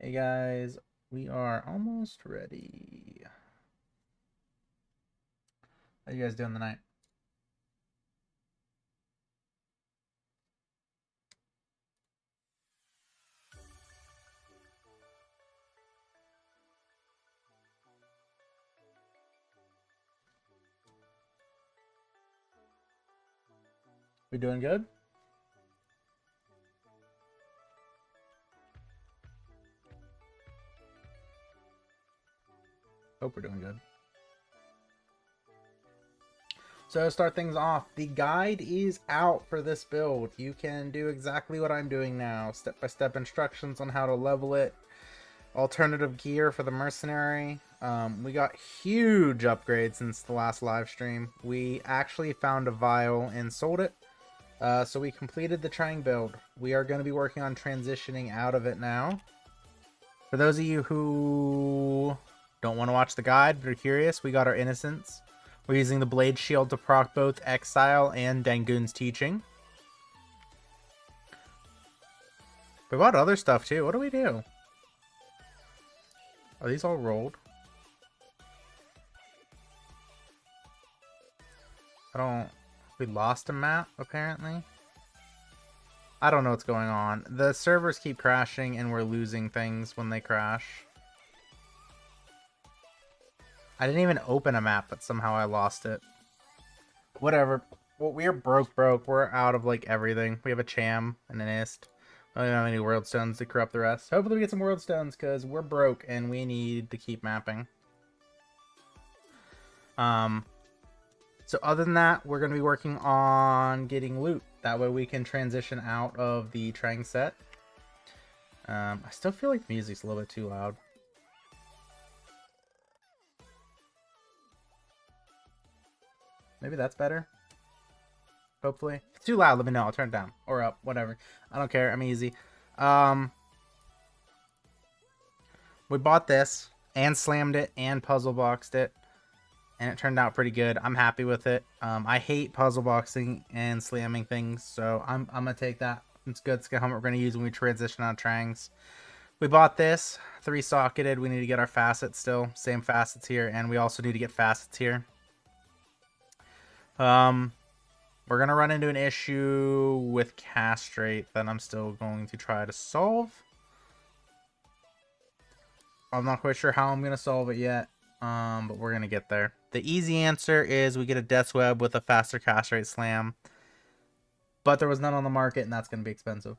Hey guys, we are almost ready. How you guys doing tonight? We doing good? Hope we're doing good. So to start things off, the guide is out for this build. You can do exactly what I'm doing now. Step-by-step instructions on how to level it. Alternative gear for the mercenary. We got huge upgrades since the last live stream. We actually found a vial and sold it. So we completed the Trang build. We are going to be working on transitioning out of it now. For those of you who don't want to watch the guide but are curious, we got our Innocence. We're using the Blade Shield to proc both Exile and Dangoon's Teaching. We bought other stuff too. What do we do? Are these all rolled? I don't... We lost a map, apparently. I don't know what's going on. The servers keep crashing and we're losing things when they crash. I didn't even open a map, but somehow I lost it. Whatever. Well, we're broke. We're out of, like, everything. We have a Cham and an Ist. I don't have any World Stones to corrupt the rest. Hopefully we get some World Stones, because we're broke and we need to keep mapping. So other than that, we're going to be working on getting loot. That way we can transition out of the Trang set. I still feel like the music's a little bit too loud. Maybe that's better. Hopefully. If it's too loud, let me know. I'll turn it down. Or up. Whatever. I don't care. I'm easy. We bought this. And slammed it. And puzzle boxed it. And it turned out pretty good. I'm happy with it. I hate puzzle boxing and slamming things. So I'm going to take that. It's good. It's what we're going to use when we transition on Trangs. We bought this. 3-socketed. We need to get our facets still. Same facets here. And we also need to get facets here. We're going to run into an issue with castrate that I'm still going to try to solve. I'm not quite sure how I'm going to solve it yet, but we're going to get there. The easy answer is we get a Death's Web with a faster castrate slam, but there was none on the market, and that's going to be expensive.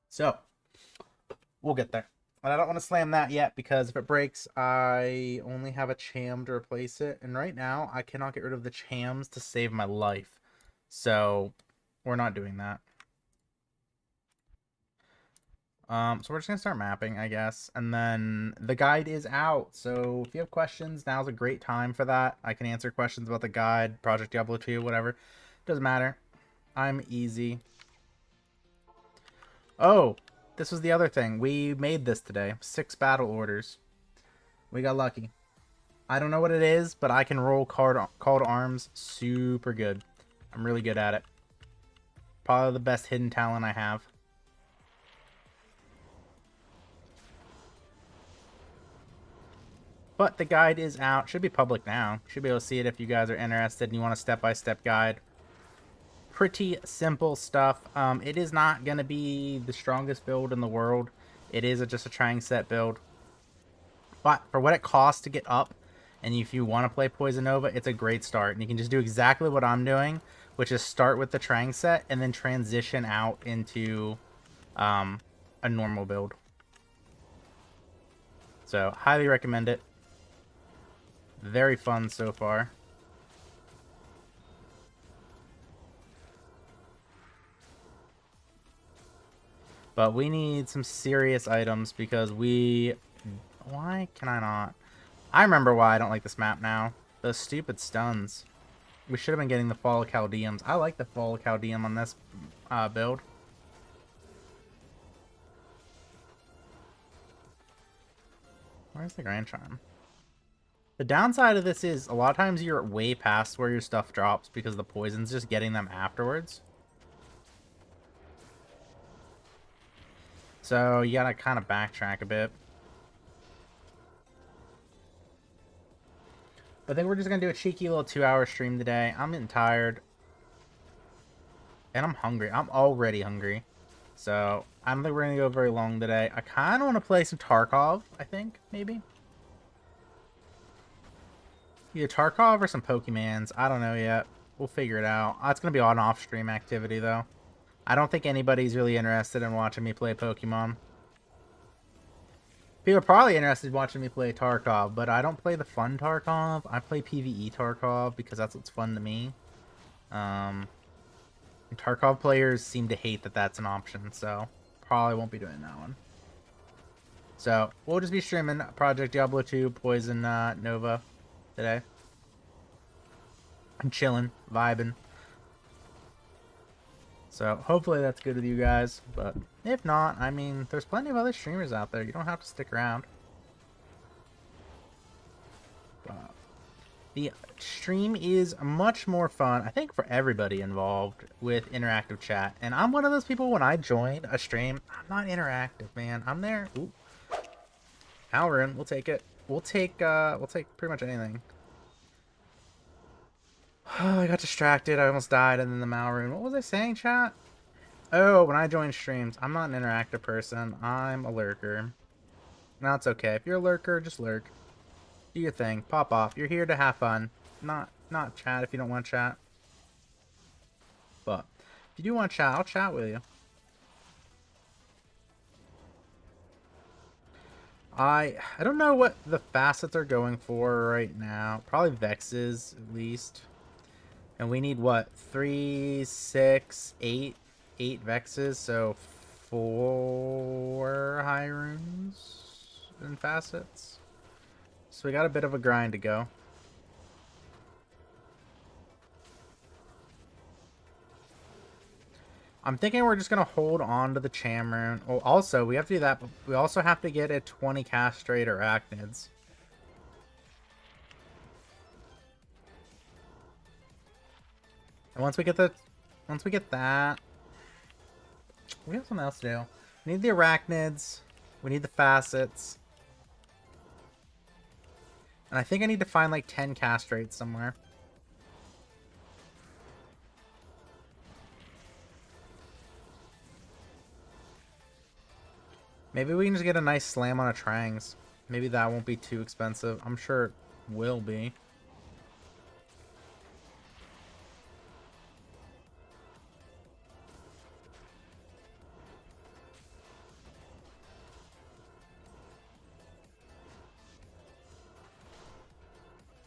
So, we'll get there. And I don't want to slam that yet, because if it breaks, I only have a Cham to replace it. And right now, I cannot get rid of the Chams to save my life. So, we're not doing that. So we're just going to start mapping, I guess. And then the guide is out. So if you have questions, now's a great time for that. I can answer questions about the guide, Project Diablo 2, whatever. Doesn't matter. I'm easy. Oh! This was the other thing. We made this today. 6 battle orders. We got lucky. I don't know what it is, but I can roll call to arms super good. I'm really good at it. Probably the best hidden talent I have. But the guide is out. Should be public now. Should be able to see it if you guys are interested and you want a step-by-step guide. Pretty simple stuff. It is not going to be the strongest build in the world. It is just a Trang set build. But for what it costs to get up, and if you want to play Psn Nova, it's a great start. And you can just do exactly what I'm doing, which is start with the Trang set and then transition out into a normal build. So, highly recommend it. Very fun so far. But we need some serious items because we... Why can I not? I remember why I don't like this map now. Those stupid stuns. We should have been getting the Fall of Chaldeans. I like the Fall of Chaldean on this build. Where's the Grand Charm? The downside of this is a lot of times you're way past where your stuff drops because the poison's just getting them afterwards. So you gotta kind of backtrack a bit. But I think we're just gonna do a cheeky little 2-hour stream today. I'm getting tired. And I'm hungry. I'm already hungry. So I don't think we're gonna go very long today. I kinda wanna play some Tarkov, I think, maybe. Either Tarkov or some Pokemans. I don't know yet. We'll figure it out. It's gonna be on off-stream activity though. I don't think anybody's really interested in watching me play Pokemon. People are probably interested in watching me play Tarkov, but I don't play the fun Tarkov. I play PvE Tarkov because that's what's fun to me. Tarkov players seem to hate that that's an option, so probably won't be doing that one. So we'll just be streaming Project Diablo 2 Psn Nova today. I'm chilling, vibing. So hopefully that's good with you guys, but if not, I mean, there's plenty of other streamers out there. You don't have to stick around. But the stream is much more fun, I think, for everybody involved with interactive chat. And I'm one of those people, when I join a stream, I'm not interactive, man. I'm there. Ooh. Alrun, we'll take it. We'll take pretty much anything. Oh, I got distracted. I almost died, and then the Malrune. What was I saying, chat? Oh, when I join streams, I'm not an interactive person. I'm a lurker. No, it's okay. If you're a lurker, just lurk. Do your thing. Pop off. You're here to have fun. Not chat if you don't want to chat. But if you do want to chat, I'll chat with you. I don't know what the facets are going for right now. Probably Vexes, at least. And we need, what, 3, 6, 8 Vexes, so 4 high runes and facets. So we got a bit of a grind to go. I'm thinking we're just going to hold on to the Cham rune. Oh, also, we have to do that, but we also have to get a 20 castrate arachnids. And once we get that, we have something else to do. We need the arachnids. We need the facets. And I think I need to find like 10 castrates somewhere. Maybe we can just get a nice slam on a Trangs. Maybe that won't be too expensive. I'm sure it will be.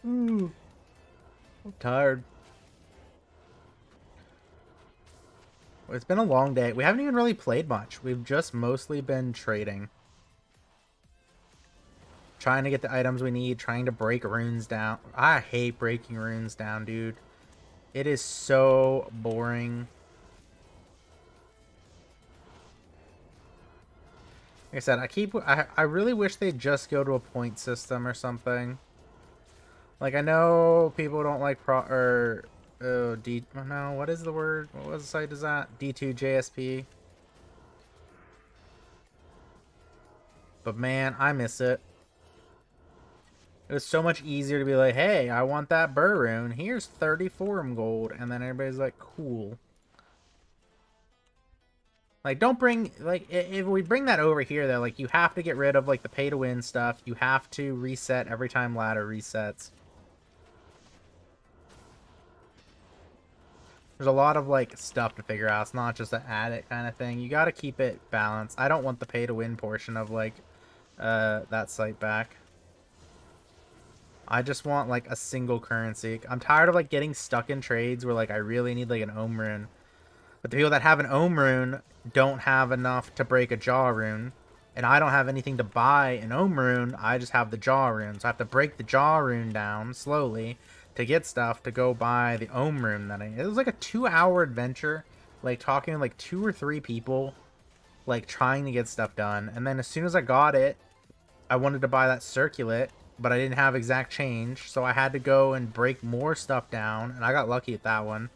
I'm tired. It's been a long day. We haven't even really played much. We've just mostly been trading. Trying to get the items we need. Trying to break runes down. I hate breaking runes down, dude. It is so boring. Like I said, I really wish they'd just go to a point system or something. Like, I know people don't like no, what is the word? What was the site is that? D2 JSP. But man, I miss it. It was so much easier to be like, hey, I want that burr rune. Here's 30 forum gold. And then everybody's like, cool. Like, don't bring, like, if we bring that over here, though, like, you have to get rid of, like, the pay-to-win stuff. You have to reset every time ladder resets. There's a lot of, like, stuff to figure out. It's not just an add it kind of thing. You got to keep it balanced. I don't want the pay-to-win portion of, like, that site back. I just want, like, a single currency. I'm tired of, like, getting stuck in trades where, like, I really need, like, an Ohm rune. But the people that have an Ohm rune don't have enough to break a Jaw rune. And I don't have anything to buy an Ohm rune. I just have the Jaw rune. So I have to break the Jaw rune down slowly to get stuff to go buy the Ohm rune. It was like a 2-hour adventure. Like, talking to, like, 2 or 3 people. Like, trying to get stuff done. And then as soon as I got it, I wanted to buy that circuit. But I didn't have exact change. So I had to go and break more stuff down. And I got lucky at that one.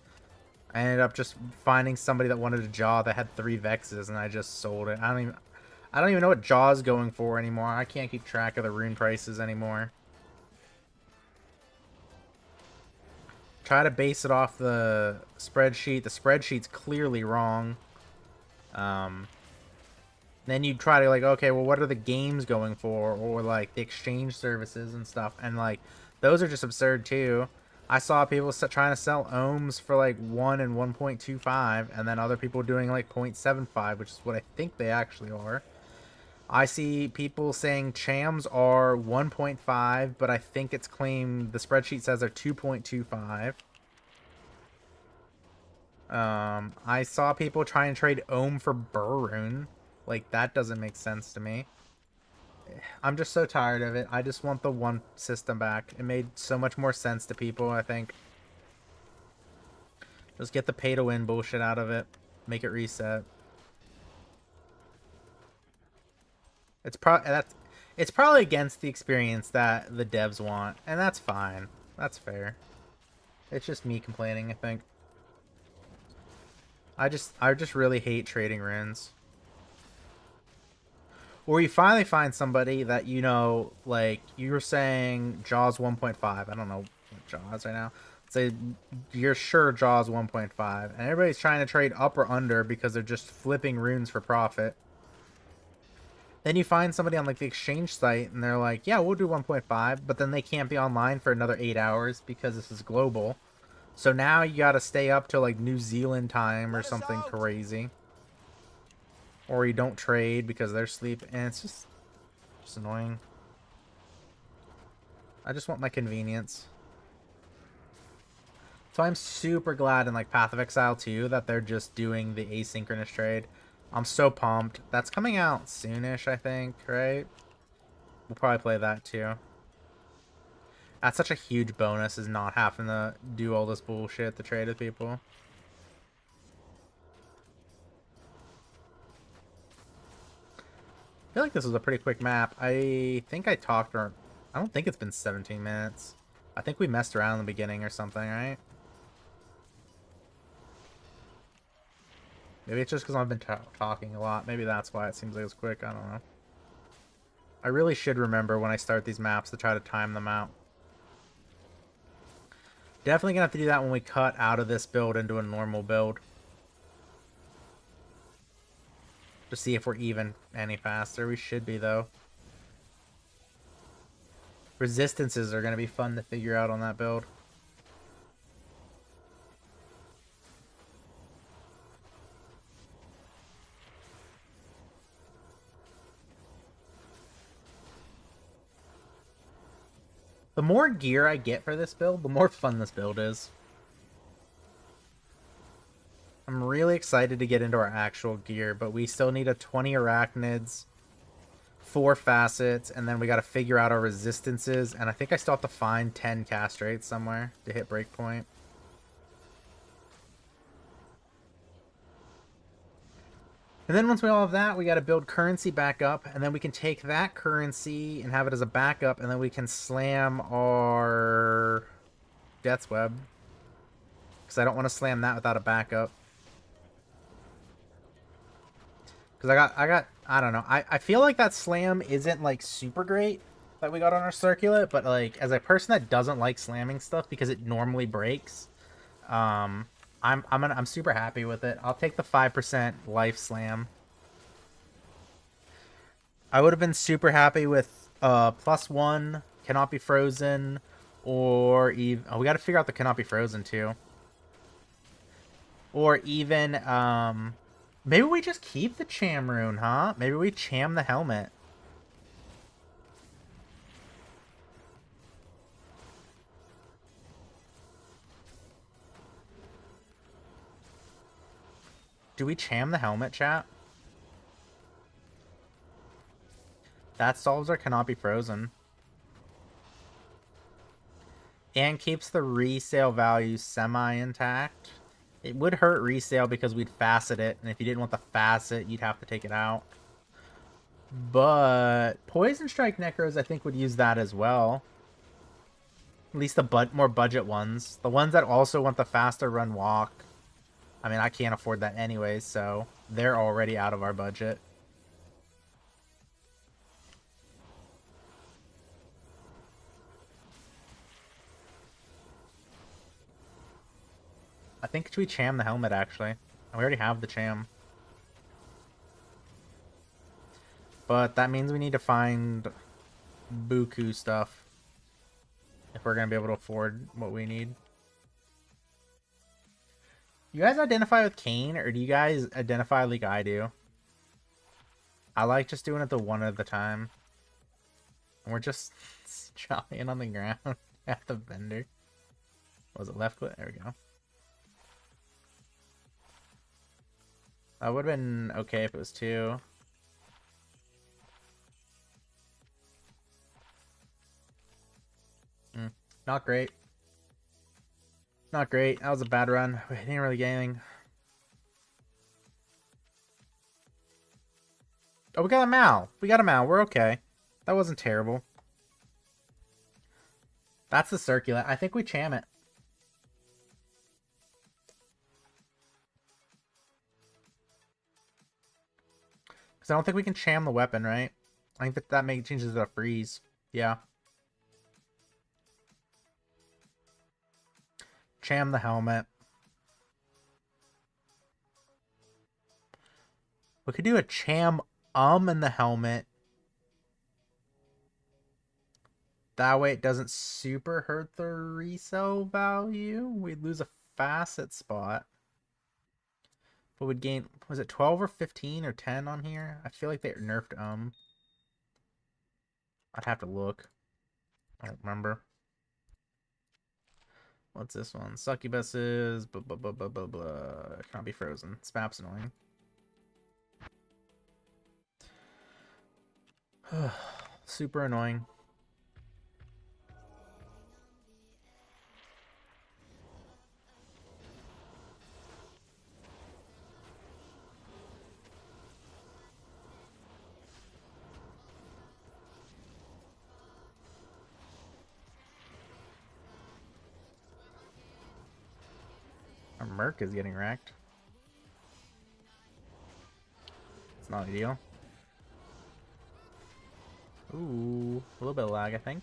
I ended up just finding somebody that wanted a Jaw that had 3 Vexes, and I just sold it. I don't even know what Jaw's going for anymore. I can't keep track of the rune prices anymore. Try to base it off the spreadsheet. The spreadsheet's clearly wrong. Then you try to, like, okay, well, what are the games going for? Or, like, the exchange services and stuff. And, like, those are just absurd, too. I saw people trying to sell ohms for, like, 1 and 1.25. And then other people doing, like, 0.75, which is what I think they actually are. I see people saying chams are 1.5, but I think it's claimed, the spreadsheet says they're 2.25. I saw people try and trade ohm for Burrune. Like, that doesn't make sense to me. I'm just so tired of it. I just want the one system back. It made so much more sense to people, I think. Just get the pay-to-win bullshit out of it. Make it reset. It's probably against the experience that the devs want, and that's fine. That's fair. It's just me complaining, I think. I just really hate trading runes. Or you finally find somebody that, you know, like, you were saying Jaws 1.5. I don't know what Jaws right now. Say you're sure Jaws 1.5. And everybody's trying to trade up or under because they're just flipping runes for profit. Then you find somebody on, like, the exchange site, and they're like, yeah, we'll do 1.5. But then they can't be online for another 8 hours because this is global. So now you gotta stay up till, like, New Zealand time or something crazy. Or you don't trade because they're sleeping, and it's just annoying. I just want my convenience. So I'm super glad in, like, Path of Exile 2 that they're just doing the asynchronous trade. I'm so pumped. That's coming out soonish, I think, right? We'll probably play that too. That's such a huge bonus, is not having to do all this bullshit to trade with people. I feel like this was a pretty quick map. I think I talked, or I don't think it's been 17 minutes. I think we messed around in the beginning or something, right? Maybe it's just because I've been talking a lot. Maybe that's why it seems like it's quick. I don't know. I really should remember when I start these maps to try to time them out. Definitely gonna have to do that when we cut out of this build into a normal build. To see if we're even any faster. We should be, though. Resistances are going to be fun to figure out on that build. The more gear I get for this build, the more fun this build is. I'm really excited to get into our actual gear, but we still need a 20 arachnids, 4 facets, and then we got to figure out our resistances, and I think I still have to find 10 castrates somewhere to hit breakpoint. And then once we all have that, we got to build currency back up, and then we can take that currency and have it as a backup, and then we can slam our Death's Web. Because I don't want to slam that without a backup. Because I don't know. I feel like that slam isn't, like, super great that we got on our circular, but, like, as a person that doesn't like slamming stuff because it normally breaks, I'm super happy with it. I'll take the 5% life slam. I would have been super happy with +1, cannot be frozen, or even... Oh, we got to figure out the cannot be frozen, too. Or even, maybe we just keep the cham rune, huh? Maybe we cham the helmet. Do we cham the helmet, chat? That solves our cannot be frozen. And keeps the resale value semi-intact. It would hurt resale because we'd facet it, and if you didn't want the facet, you'd have to take it out. But Poison Strike Necros, I think, would use that as well. At least the more budget ones. The ones that also want the faster run walk. I mean, I can't afford that anyways, so they're already out of our budget. I think we cham the helmet, actually. We already have the cham. But that means we need to find buku stuff if we're going to be able to afford what we need. You guys identify with Kane, or do you guys identify like I do? I like just doing it the one at a time. And we're just chopping on the ground at the vendor. Was it left click? There we go. That would have been okay if it was 2. Not great. Not great. That was a bad run. We didn't really get anything. Oh, we got a Mal. We got a Mal. We're okay. That wasn't terrible. That's the circulant. I think we cham it. Because I don't think we can cham the weapon, right? I think that changes the freeze. Yeah. Cham the helmet. We could do a cham in the helmet. That way it doesn't super hurt the resale value. We'd lose a facet spot. But we'd gain, was it 12 or 15 or 10 on here? I feel like they nerfed I'd have to look. I don't remember. What's this one? Succubuses, blah, blah, blah, blah, blah, blah. Can't be frozen. This map's annoying. Super annoying. Our Merc is getting wrecked. It's not ideal. Ooh, a little bit of lag, I think.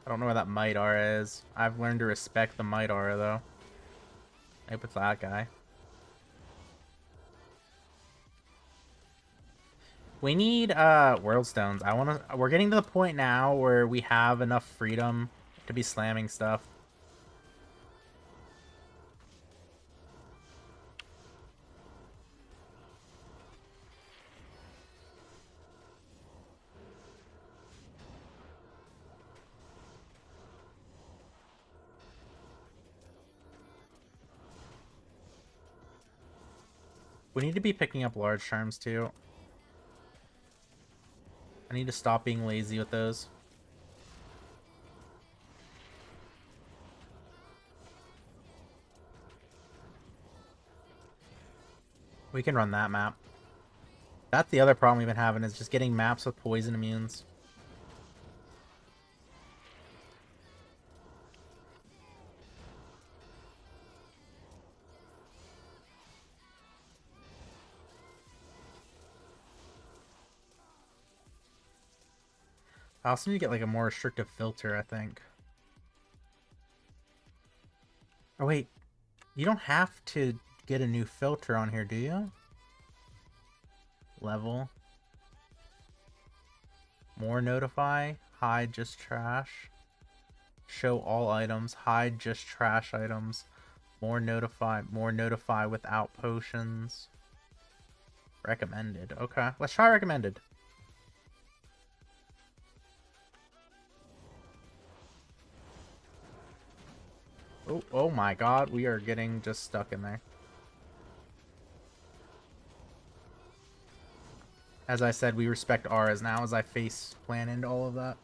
I don't know where that Might Aura is. I've learned to respect the Might Aura, though. I hope it's that guy. We need World Stones. We're getting to the point now where we have enough freedom to be slamming stuff. We need to be picking up large charms too. I need to stop being lazy with those. We can run that map. That's the other problem we've been having, is just getting maps with poison immunes. I also need to get like a more restrictive filter, I think. Oh wait, you don't have to get a new filter on here, do you? Level. More notify. Hide just trash. Show all items. Hide just trash items. More notify. More notify without potions. Recommended. Okay, let's try recommended. Oh my god, we are getting just stuck in there. As I said, we respect auras now as I face plan into all of that.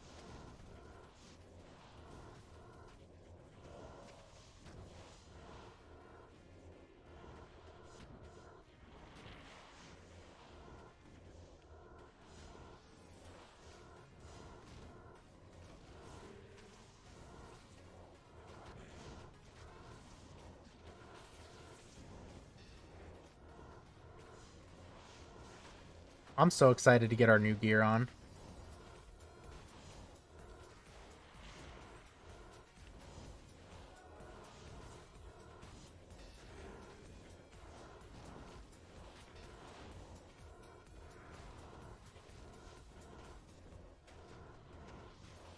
I'm so excited to get our new gear on.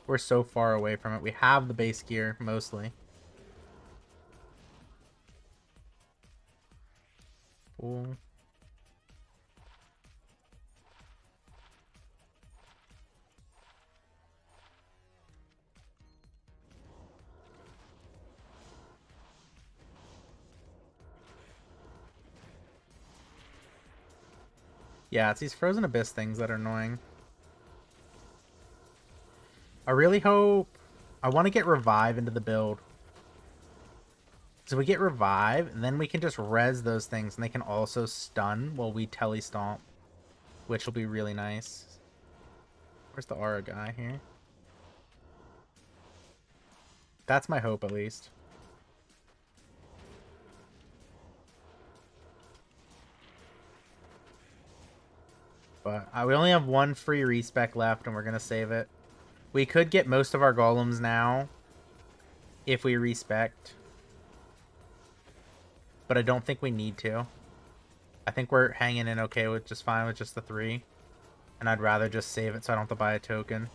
We're so far away from it. We have the base gear, mostly. Cool. Yeah, it's these Frozen Abyss things that are annoying. I really hope... I want to get Revive into the build. So we get Revive, and then we can just res those things, and they can also stun while we Telestomp, which will be really nice. Where's the Aura guy here? That's my hope, at least. But we only have one free respec left, and we're going to save it. We could get most of our golems now if we respect. But I don't think we need to. I think we're hanging in okay with just fine with just the 3. And I'd rather just save it so I don't have to buy a token.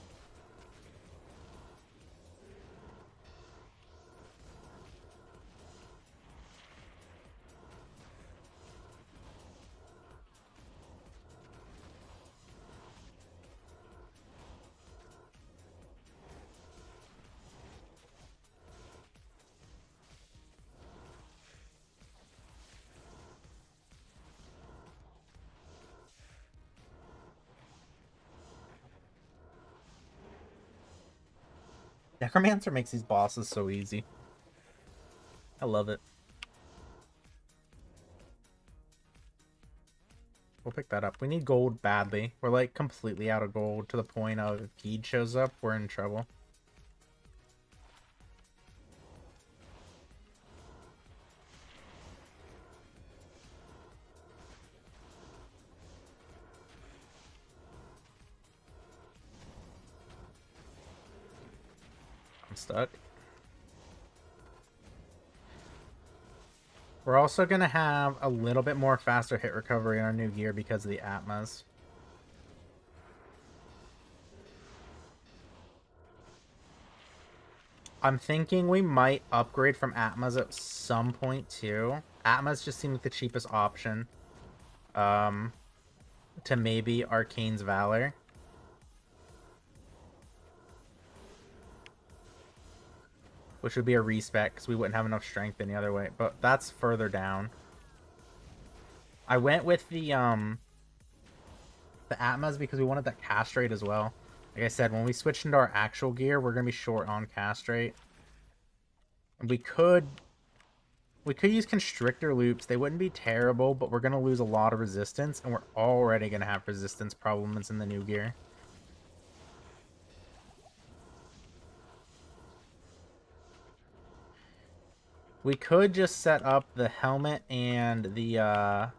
Necromancer makes these bosses so easy. I love it. We'll pick that up. We need gold badly. We're like completely out of gold to the point of if Geed shows up, we're in trouble. I'm stuck. We're also going to have a little bit more faster hit recovery in our new gear because of the Atmas. I'm thinking we might upgrade from Atmas at some point too. Atmas just seemed like the cheapest option. To maybe Arcane's Valor. Which would be a respec because we wouldn't have enough strength any other way. But that's further down. I went with the Atmas because we wanted that castrate as well. Like I said, when we switch into our actual gear, we're going to be short on castrate. And we could use constrictor loops. They wouldn't be terrible, but we're going to lose a lot of resistance, and we're already going to have resistance problems in the new gear. We could just set up the helmet and the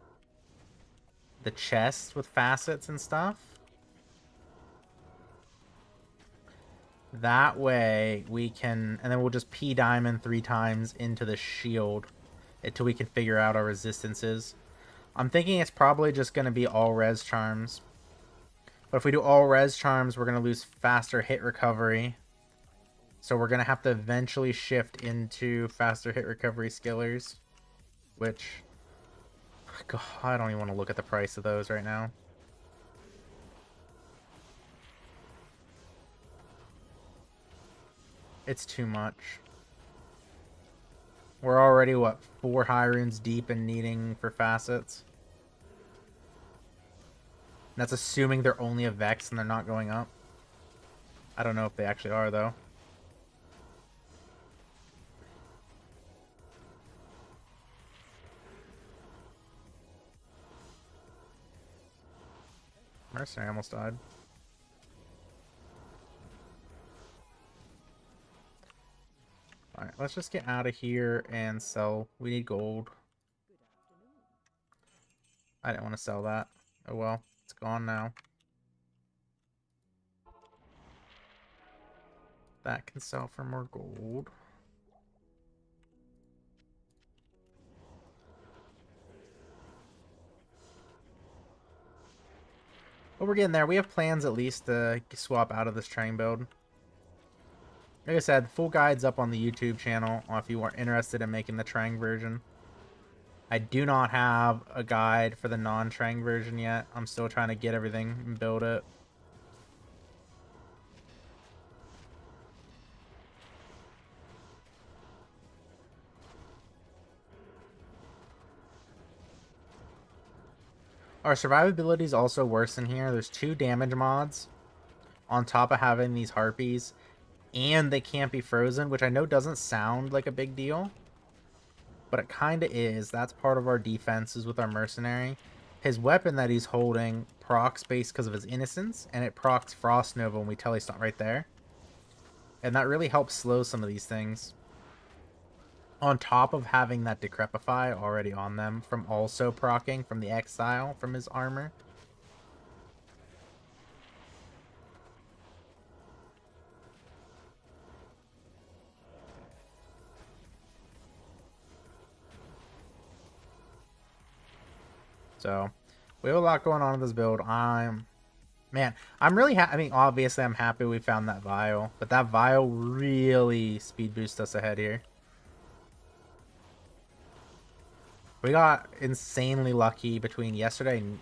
chest with facets and stuff. That way we can, and then we'll just P diamond 3 times into the shield until we can figure out our resistances. I'm thinking it's probably just going to be all res charms. But if we do all res charms, we're going to lose faster hit recovery. So we're going to have to eventually shift into faster hit recovery skillers. Which, God, I don't even want to look at the price of those right now. It's too much. We're already, what, 4 high runes deep and needing for facets? And that's assuming they're only a Vex and they're not going up. I don't know if they actually are, though. Mercenary almost died. Alright, let's just get out of here and sell. We need gold. I didn't want to sell that. Oh well, it's gone now. That can sell for more gold. But we're getting there. We have plans at least to swap out of this train build. Like I said, full guide's up on the YouTube channel if you are interested in making the Trang version. I do not have a guide for the non-Trang version yet. I'm still trying to get everything and build it. Our survivability is also worse in here. There's 2 damage mods on top of having these harpies, and they can't be frozen, which I know doesn't sound like a big deal, but it kind of is. That's part of our defenses with our mercenary. His weapon that he's holding procs base because of his innocence, and it procs Frost Nova when we tell he's not right there. And that really helps slow some of these things. On top of having that Decrepify already on them from also proccing from the Exile from his armor. So, we have a lot going on in this build. I'm really happy. I mean, obviously, I'm happy we found that vial, but that vial really speed boosts us ahead here. We got insanely lucky between yesterday and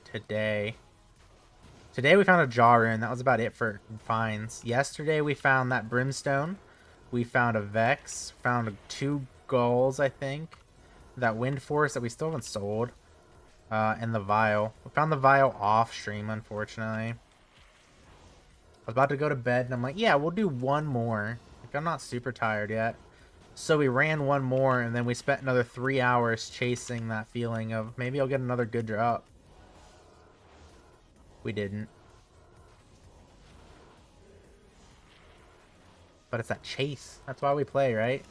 today. Today we found a jaw rune. That was about it for finds. Yesterday we found that brimstone. We found a vex. Found 2 gulls, I think. That wind force that we still haven't sold. And the vial. We found the vial off stream, unfortunately. I was about to go to bed and I'm like, yeah, we'll do one more. Like, I'm not super tired yet. So we ran one more, and then we spent another 3 hours chasing that feeling of maybe I'll get another good drop. We didn't. But it's that chase. That's why we play, right?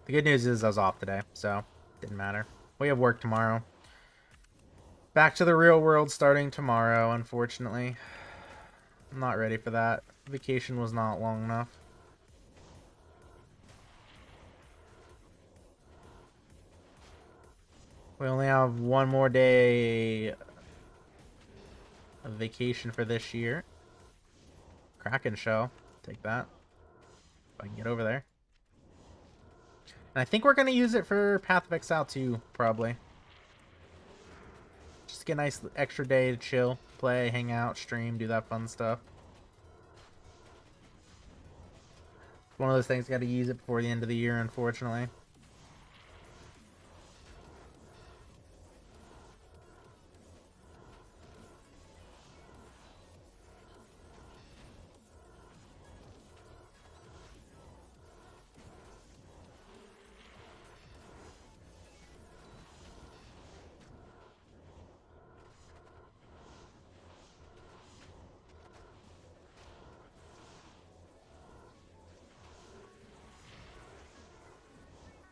The good news is I was off today, so didn't matter. We have work tomorrow. Back to the real world starting tomorrow, unfortunately. I'm not ready for that. Vacation was not long enough. We only have one more day of vacation for this year. Kraken shell. Take that. If I can get over there. And I think we're going to use it for Path of Exile too, probably. Just get a nice extra day to chill, play, hang out, stream, do that fun stuff. One of those things, got to use it before the end of the year, unfortunately.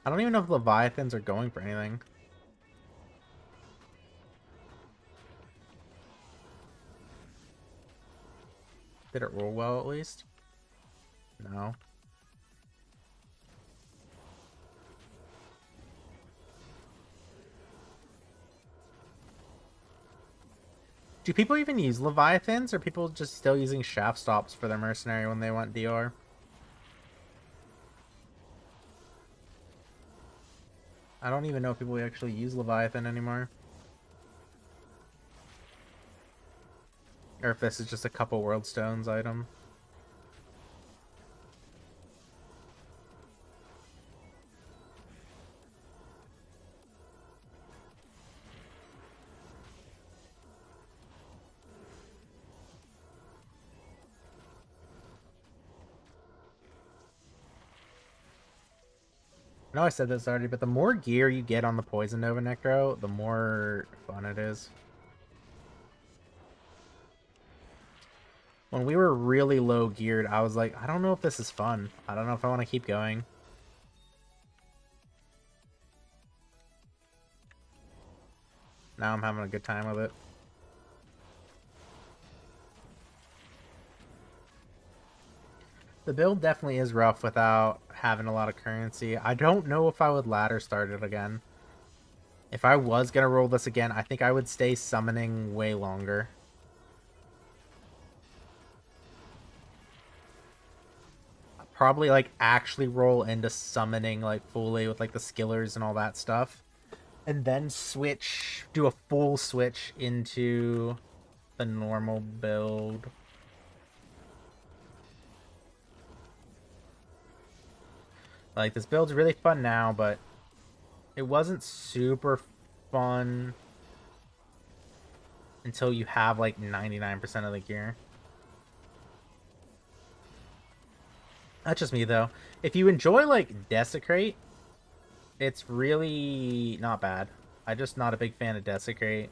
I don't even know if Leviathans are going for anything. Did it roll well, at least? No. Do people even use Leviathans, or are people just still using shaft stops for their mercenary when they want DR? I don't even know if people actually use Leviathan anymore. Or if this is just a couple World Stones item. I know I said this already, but the more gear you get on the Poison Nova Necro, the more fun it is. When we were really low geared, I was like, I don't know if this is fun. I don't know if I want to keep going. Now I'm having a good time with it. The build definitely is rough without having a lot of currency. I don't know if I would ladder start it again. If I was going to roll this again, I think I would stay summoning way longer. probably like actually roll into summoning like fully with like the skillers and all that stuff, and then do a full switch into the normal build. Like, this build's really fun now, but it wasn't super fun until you have like 99% of the gear. That's just me though. If you enjoy like Desecrate, it's really not bad. I'm just not a big fan of Desecrate.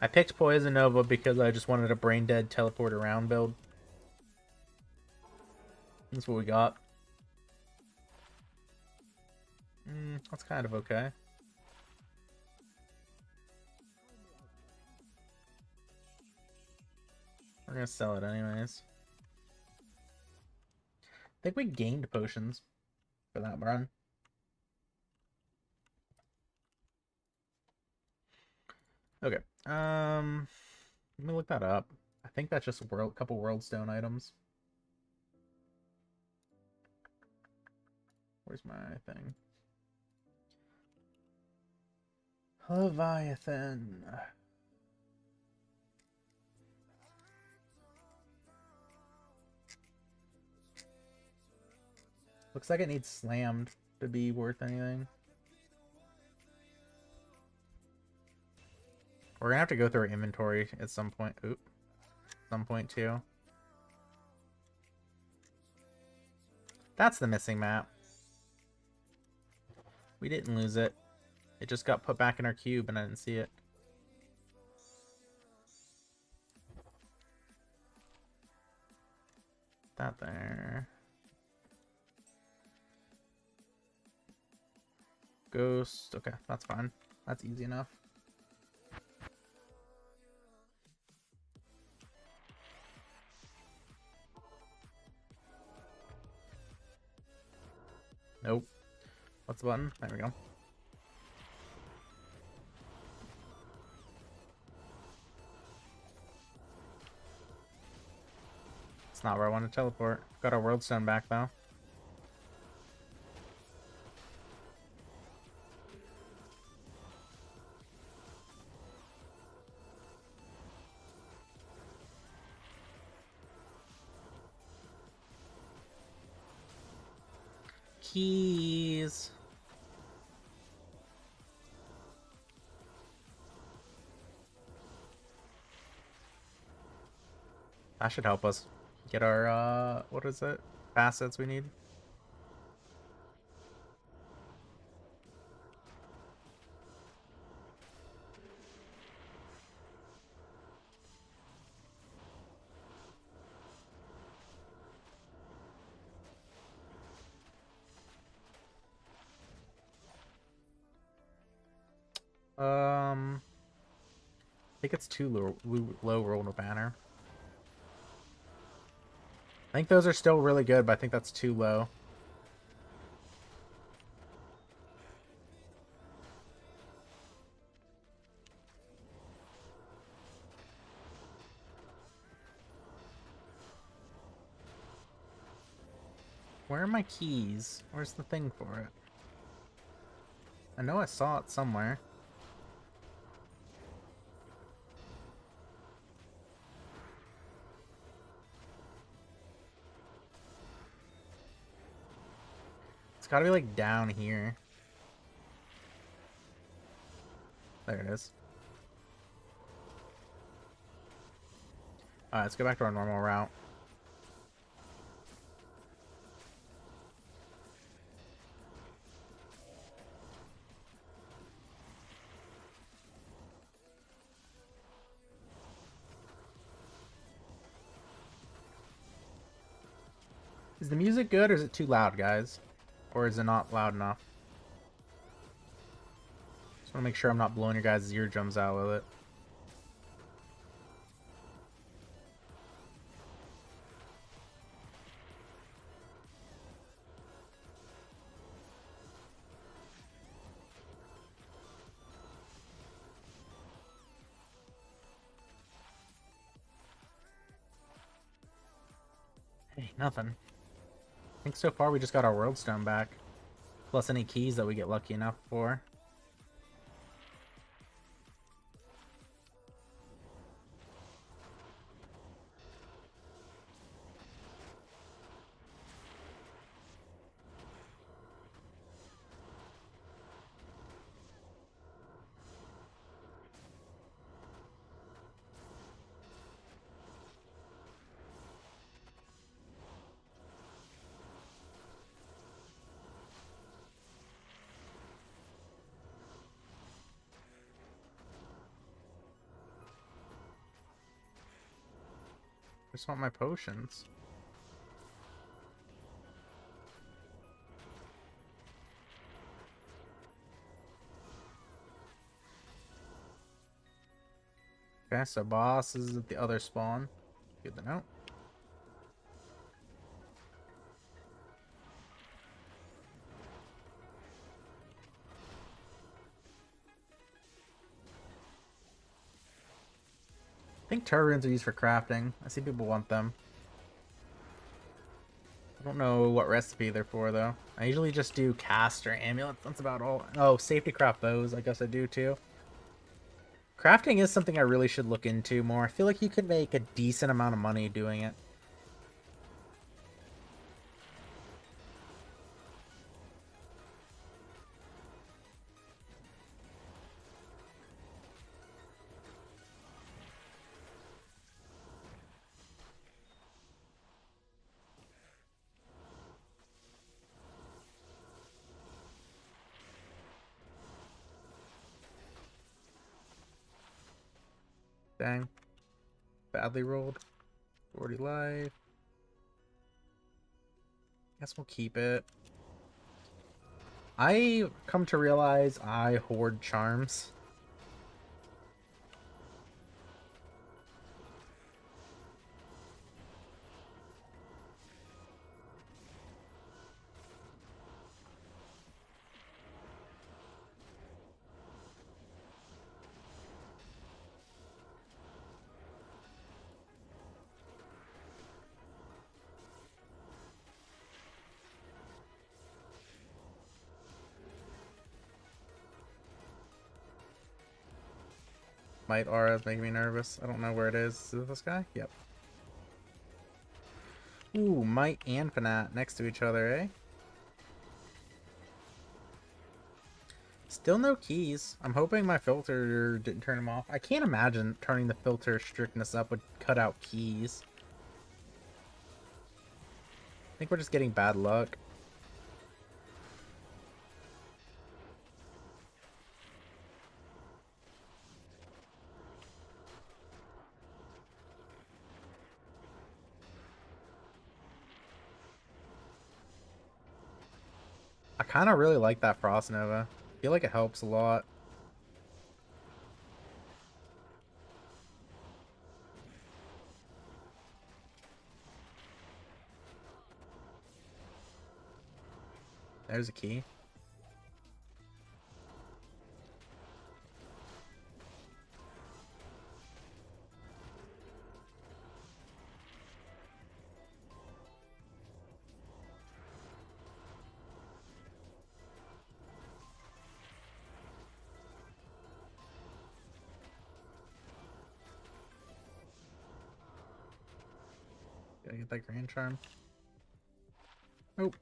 I picked Psn Nova because I just wanted a brain dead teleport around build. That's what we got. That's kind of okay. We're gonna sell it anyways. I think we gained potions for that run. Okay. Let me look that up. I think that's just a couple world stone items. Where's my thing? Leviathan. Looks like it needs slammed to be worth anything. We're gonna have to go through our inventory at some point. Oop. Some point too. That's the missing map. We didn't lose it. It just got put back in our cube and I didn't see it. That there. Ghost. Okay, that's fine. That's easy enough. Nope. What's the button? There we go. It's not where I want to teleport. Got our world stone back though. Keys. That should help us get our, what is it? Facets we need. I think it's too low roll to banner. I think those are still really good, but I think that's too low. Where are my keys? Where's the thing for it? I know I saw it somewhere. It's gotta be like down here. There it is. Alright, let's go back to our normal route. Is the music good or is it too loud, guys? Or is it not loud enough? Just want to make sure I'm not blowing your guys' eardrums out with it. Hey, nothing. I think so far we just got our world stone back. Plus any keys that we get lucky enough for. I just want my potions. Okay, so boss is at the other spawn. Good to know. I think turbines are used for crafting. I see people want them. I don't know what recipe they're for, though. I usually just do cast or amulet. That's about all. Oh, safety craft bows. I guess I do, too. Crafting is something I really should look into more. I feel like you could make a decent amount of money doing it. Dang. Badly rolled. 40 life. Guess we'll keep it. I come to realize I hoard charms. Might aura is making me nervous. I don't know where it is. Is it this guy? Yep. Ooh, Might and Fanat next to each other, eh? Still no keys. I'm hoping my filter didn't turn them off. I can't imagine turning the filter strictness up would cut out keys. I think we're just getting bad luck. I kind of really like that Psn Nova. I feel like it helps a lot. There's a key. Gotta get that Grand Charm. Nope.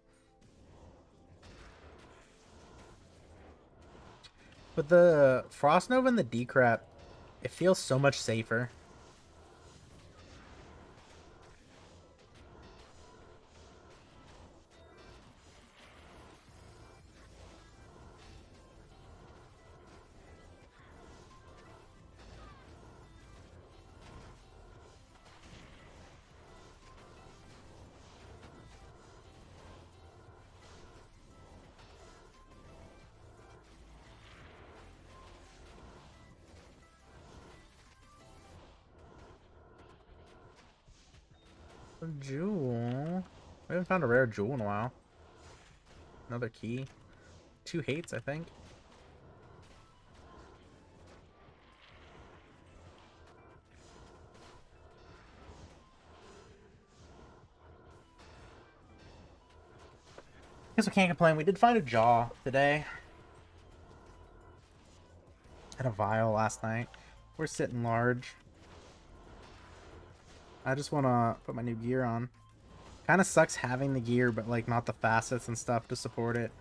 But the Frost Nova and the Decrep, it feels so much safer. A jewel. We haven't found a rare jewel in a while. Another key. 2 hates, I think. Guess we can't complain. We did find a jaw today. Had a vial last night. We're sitting large. I just want to put my new gear on. Kind of sucks having the gear, but like not the facets and stuff to support it.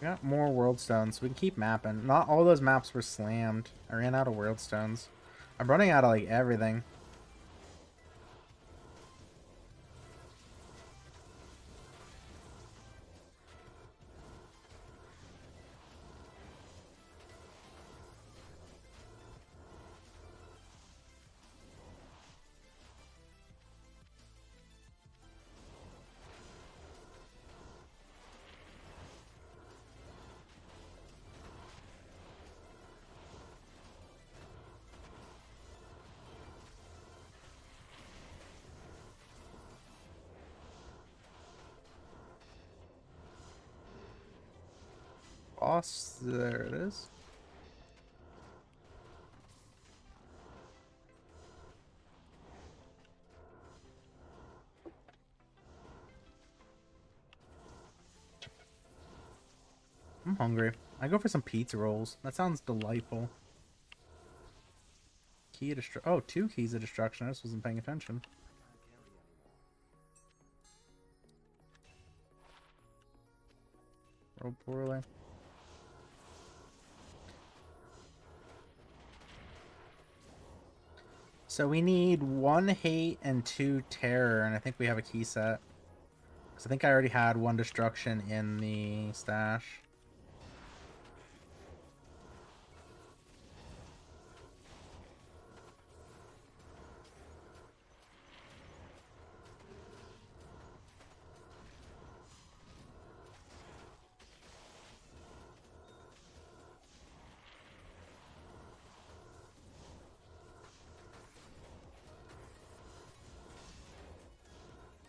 We got more world stones, so we can keep mapping. Not all those maps were slammed. I ran out of world stones. I'm running out of like everything. Boss, there it is. I'm hungry. I go for some pizza rolls. That sounds delightful. Key of destruction. Oh, 2 keys of destruction. I just wasn't paying attention. Roll poorly. So we need 1 hate and 2 terror, and I think we have a key set. Because I think I already had 1 destruction in the stash.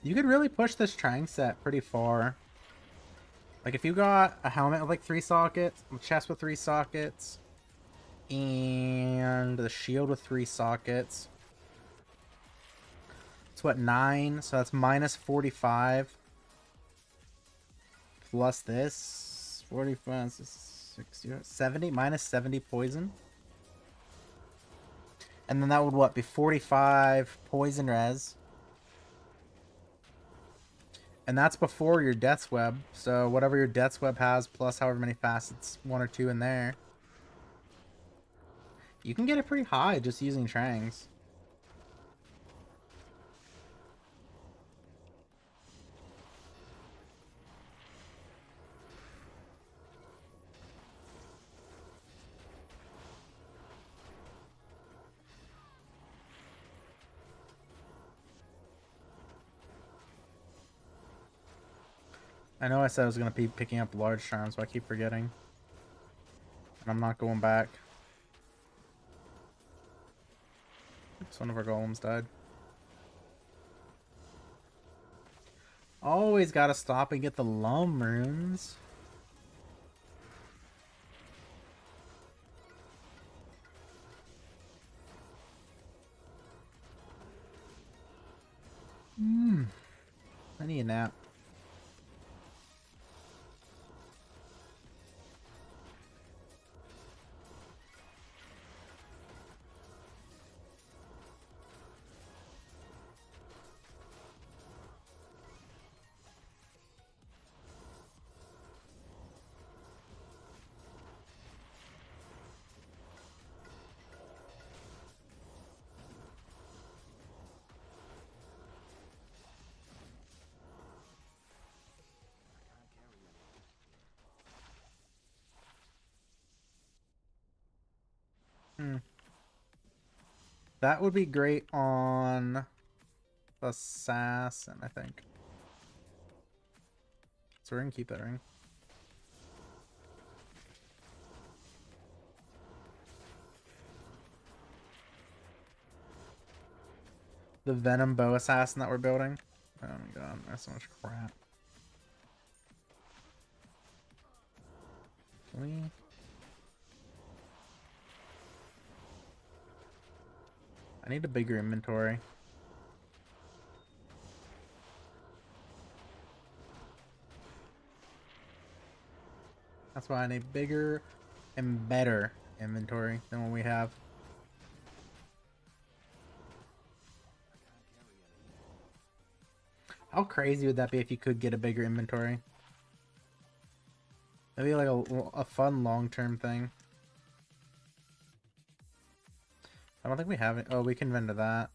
You could really push this Trang set pretty far. Like, if you got a helmet with, like, 3 sockets, a chest with 3 sockets, and the shield with 3 sockets. It's what, 9? So that's minus 45. Plus this. 45, 60, 70? Minus 70 poison. And then that would, what, be 45 poison res. And that's before your Death's Web. So whatever your Death's Web has, plus however many facets, 1 or 2 in there. You can get it pretty high just using Trangs. I know I said I was going to be picking up large charms, but I keep forgetting. And I'm not going back. Oops, one of our golems died. Always gotta stop and get the Lum runes. I need a nap. That would be great on Assassin, I think. So we're gonna keep that ring. The Venom Bow Assassin that we're building. Oh my god, that's so much crap. Can we... I need a bigger inventory. That's why I need bigger and better inventory than what we have. How crazy would that be if you could get a bigger inventory? That'd be like a fun long-term thing. I don't think we have it. Oh, we can vend to that.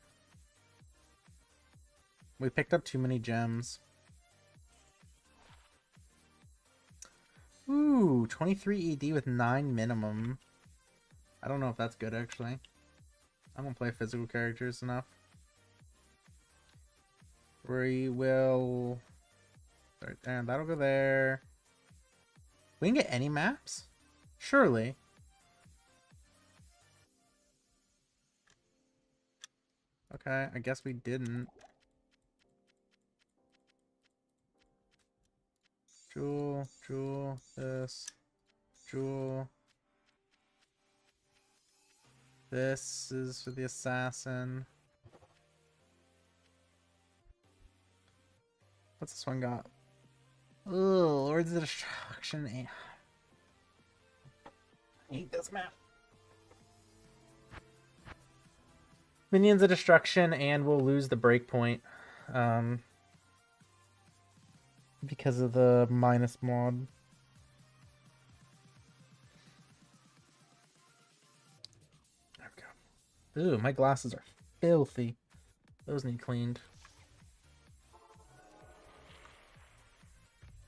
We picked up too many gems. Ooh, 23 ED with 9 minimum. I don't know if that's good, actually. I don't play physical characters enough. We will... And that'll go there. We can get any maps? Surely. Okay, I guess we didn't. Jewel, jewel, this, jewel. This is for the assassin. What's this one got? Ugh, Lords of Destruction. I hate this map. Minions of Destruction, and we'll lose the breakpoint. Because of the minus mod. There we go. Ooh, my glasses are filthy. Those need cleaned.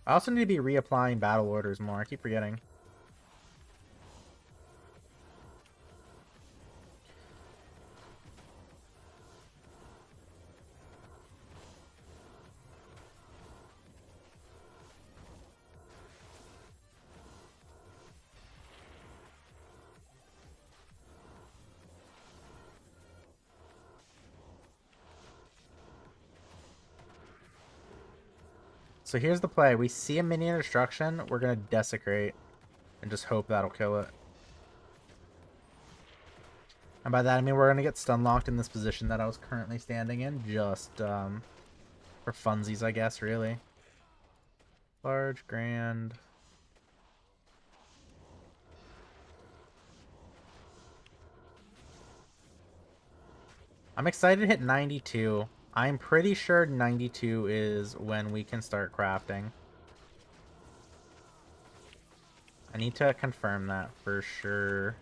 I also need to be reapplying battle orders more. I keep forgetting. So here's the play. We see a minion destruction, we're gonna desecrate and just hope that'll kill it. And by that I mean we're gonna get stun locked in this position that I was currently standing in, just for funsies, I guess, really. Large, grand. I'm excited to hit 92. I'm pretty sure 92 is when we can start crafting. I need to confirm that for sure.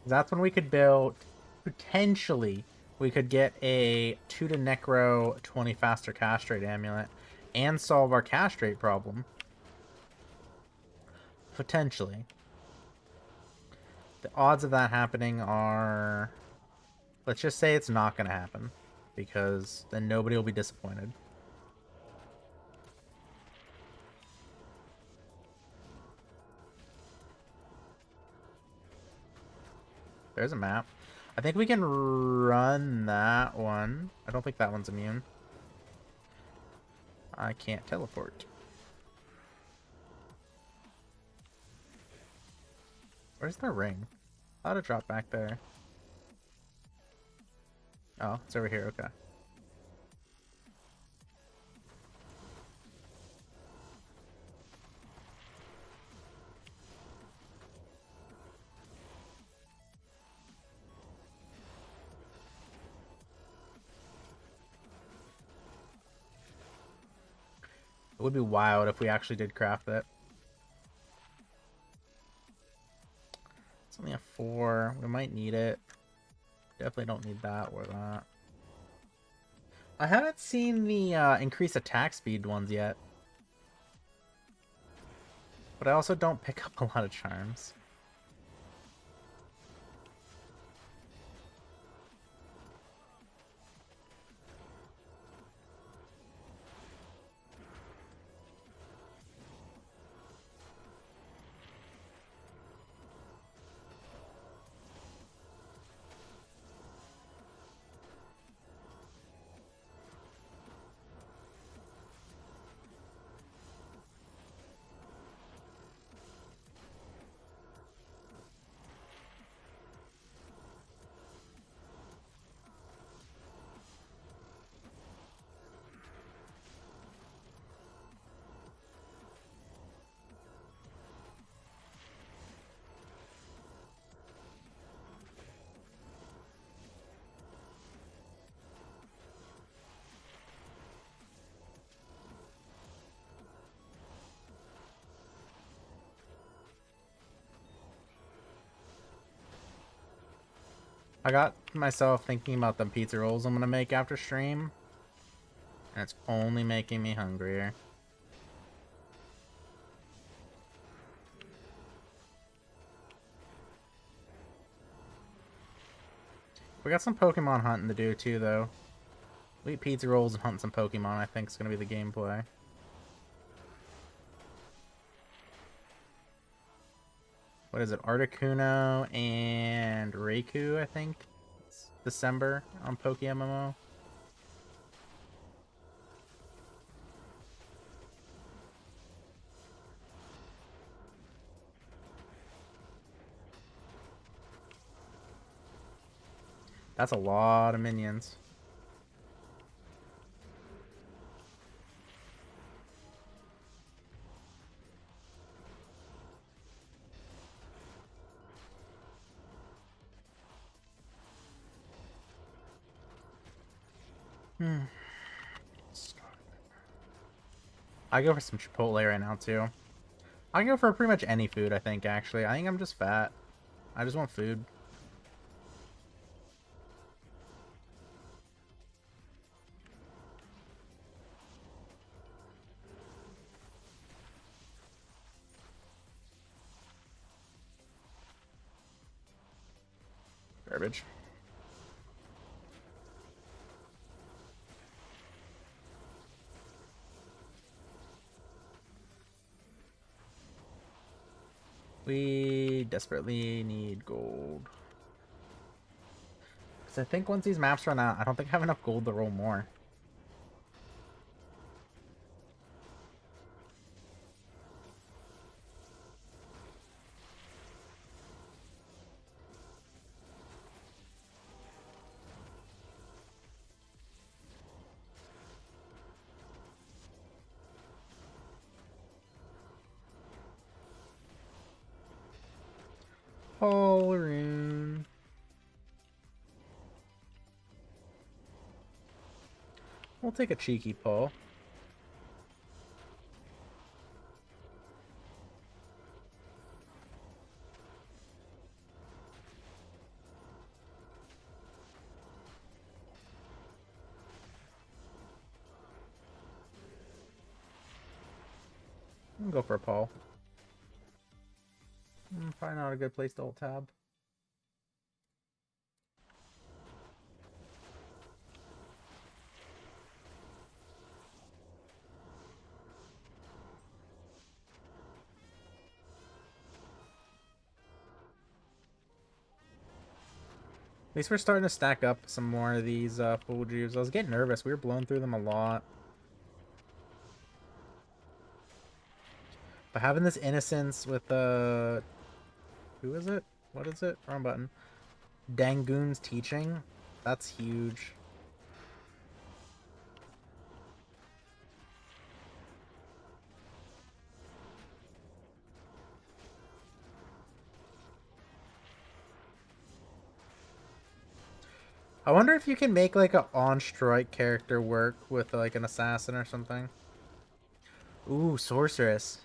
That's when we could build, potentially, we could get a 2 to Necro 20 faster castrate amulet and solve our castrate problem. Potentially. The odds of that happening are... Let's just say it's not going to happen, because then nobody will be disappointed. There's a map. I think we can run that one. I don't think that one's immune. I can't teleport. Where's the ring? I ought to drop back there. Oh, it's over here. Okay. would be wild if we actually did craft it. It's only a 4. We might need it. Definitely don't need that or that. I haven't seen the increase attack speed ones yet. But I also don't pick up a lot of charms. I got myself thinking about the pizza rolls I'm gonna make after stream, and it's only making me hungrier. We got some Pokemon hunting to do too, though. We eat pizza rolls and hunt some Pokemon, I think is gonna be the gameplay. What is it? Articuno and Raikou, I think. It's December on PokeMMO. That's a lot of minions. I go for some Chipotle right now too. I go for pretty much any food, I think, actually. I think I'm just fat. I just want food. Garbage. We desperately need gold. Because I think once these maps run out, I don't think I have enough gold to roll more. Holeroon. We'll take a cheeky pull. I'll go for a pull. Probably not a good place to ult tab. At least we're starting to stack up some more of these full juice. I was getting nervous. We were blowing through them a lot. But having this innocence with who is it? What is it? Wrong button. Dangoon's teaching. That's huge. I wonder if you can make like a on strike character work with like an assassin or something. Ooh, sorceress.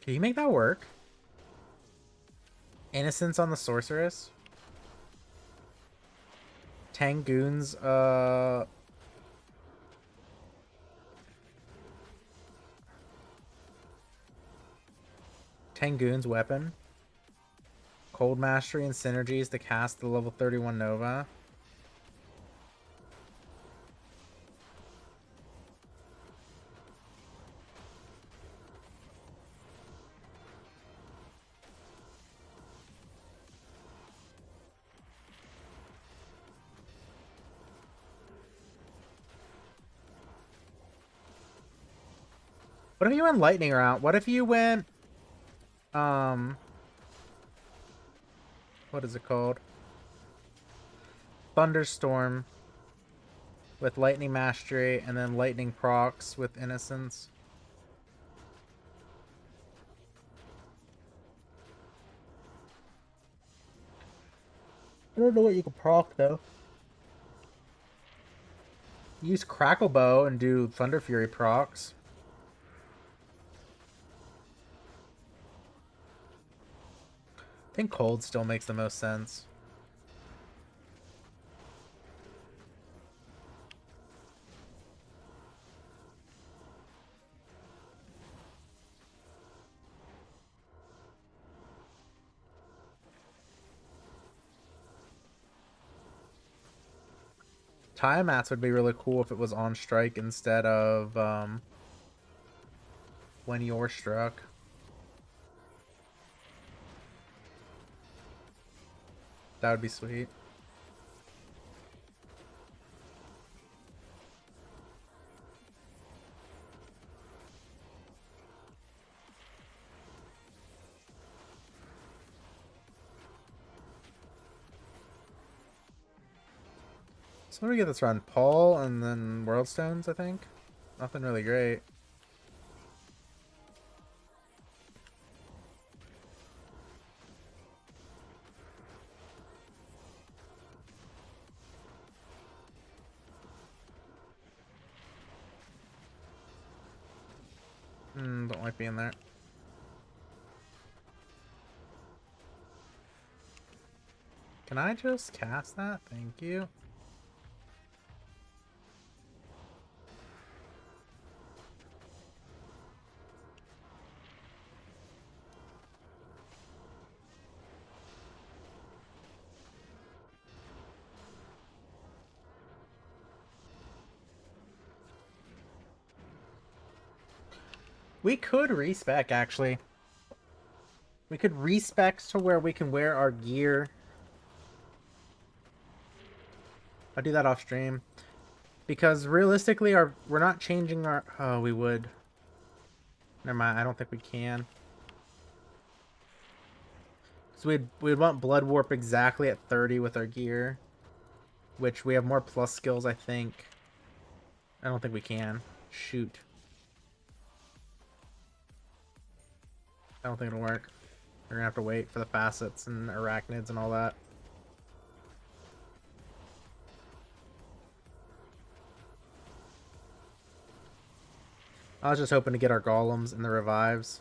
Can you make that work? Innocence on the sorceress? Tangoon's, Tangoon's weapon. Cold Mastery and Synergies to cast the level 31 Nova. What if you went lightning route? What if you went, what is it called? Thunderstorm with lightning mastery and then lightning procs with innocence. I don't know what you can proc though. Use Crackle Bow and do Thunder Fury procs. I think cold still makes the most sense. Tiamats would be really cool if it was on strike instead of when you're struck. That would be sweet. So what do we get this run? Paul and then World Stones, I think? Nothing really great. Don't like being there. Can I just cast that? Thank you. We could respec, actually. We could respec to where we can wear our gear. I'll do that off stream. Because realistically, we're not changing our... Oh, we would. Never mind, I don't think we can. So we'd want Blood Warp exactly at 30 with our gear. Which we have more plus skills, I think. I don't think we can. Shoot. I don't think it'll work. We're gonna have to wait for the facets and arachnids and all that. I was just hoping to get our golems and the revives.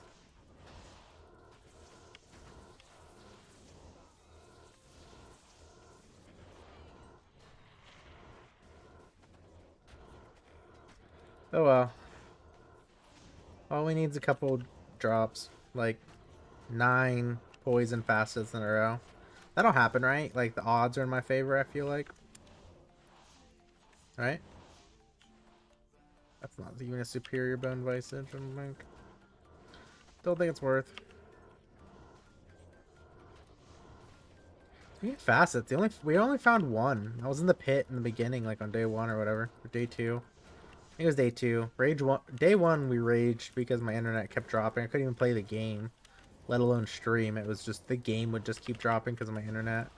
Oh well. All we need is a couple drops. Like 9 poison facets in a row. That'll happen, right? Like the odds are in my favor, I feel like. Right? That's not even a superior bone visage, I don't think. Don't think it's worth. We get facets. We only found one. I was in the pit in the beginning, like on day 1 or whatever. Or day 2. I think it was day 2. Day 1 we raged because my internet kept dropping. I couldn't even play the game, let alone stream. It was just the game would just keep dropping because of my internet.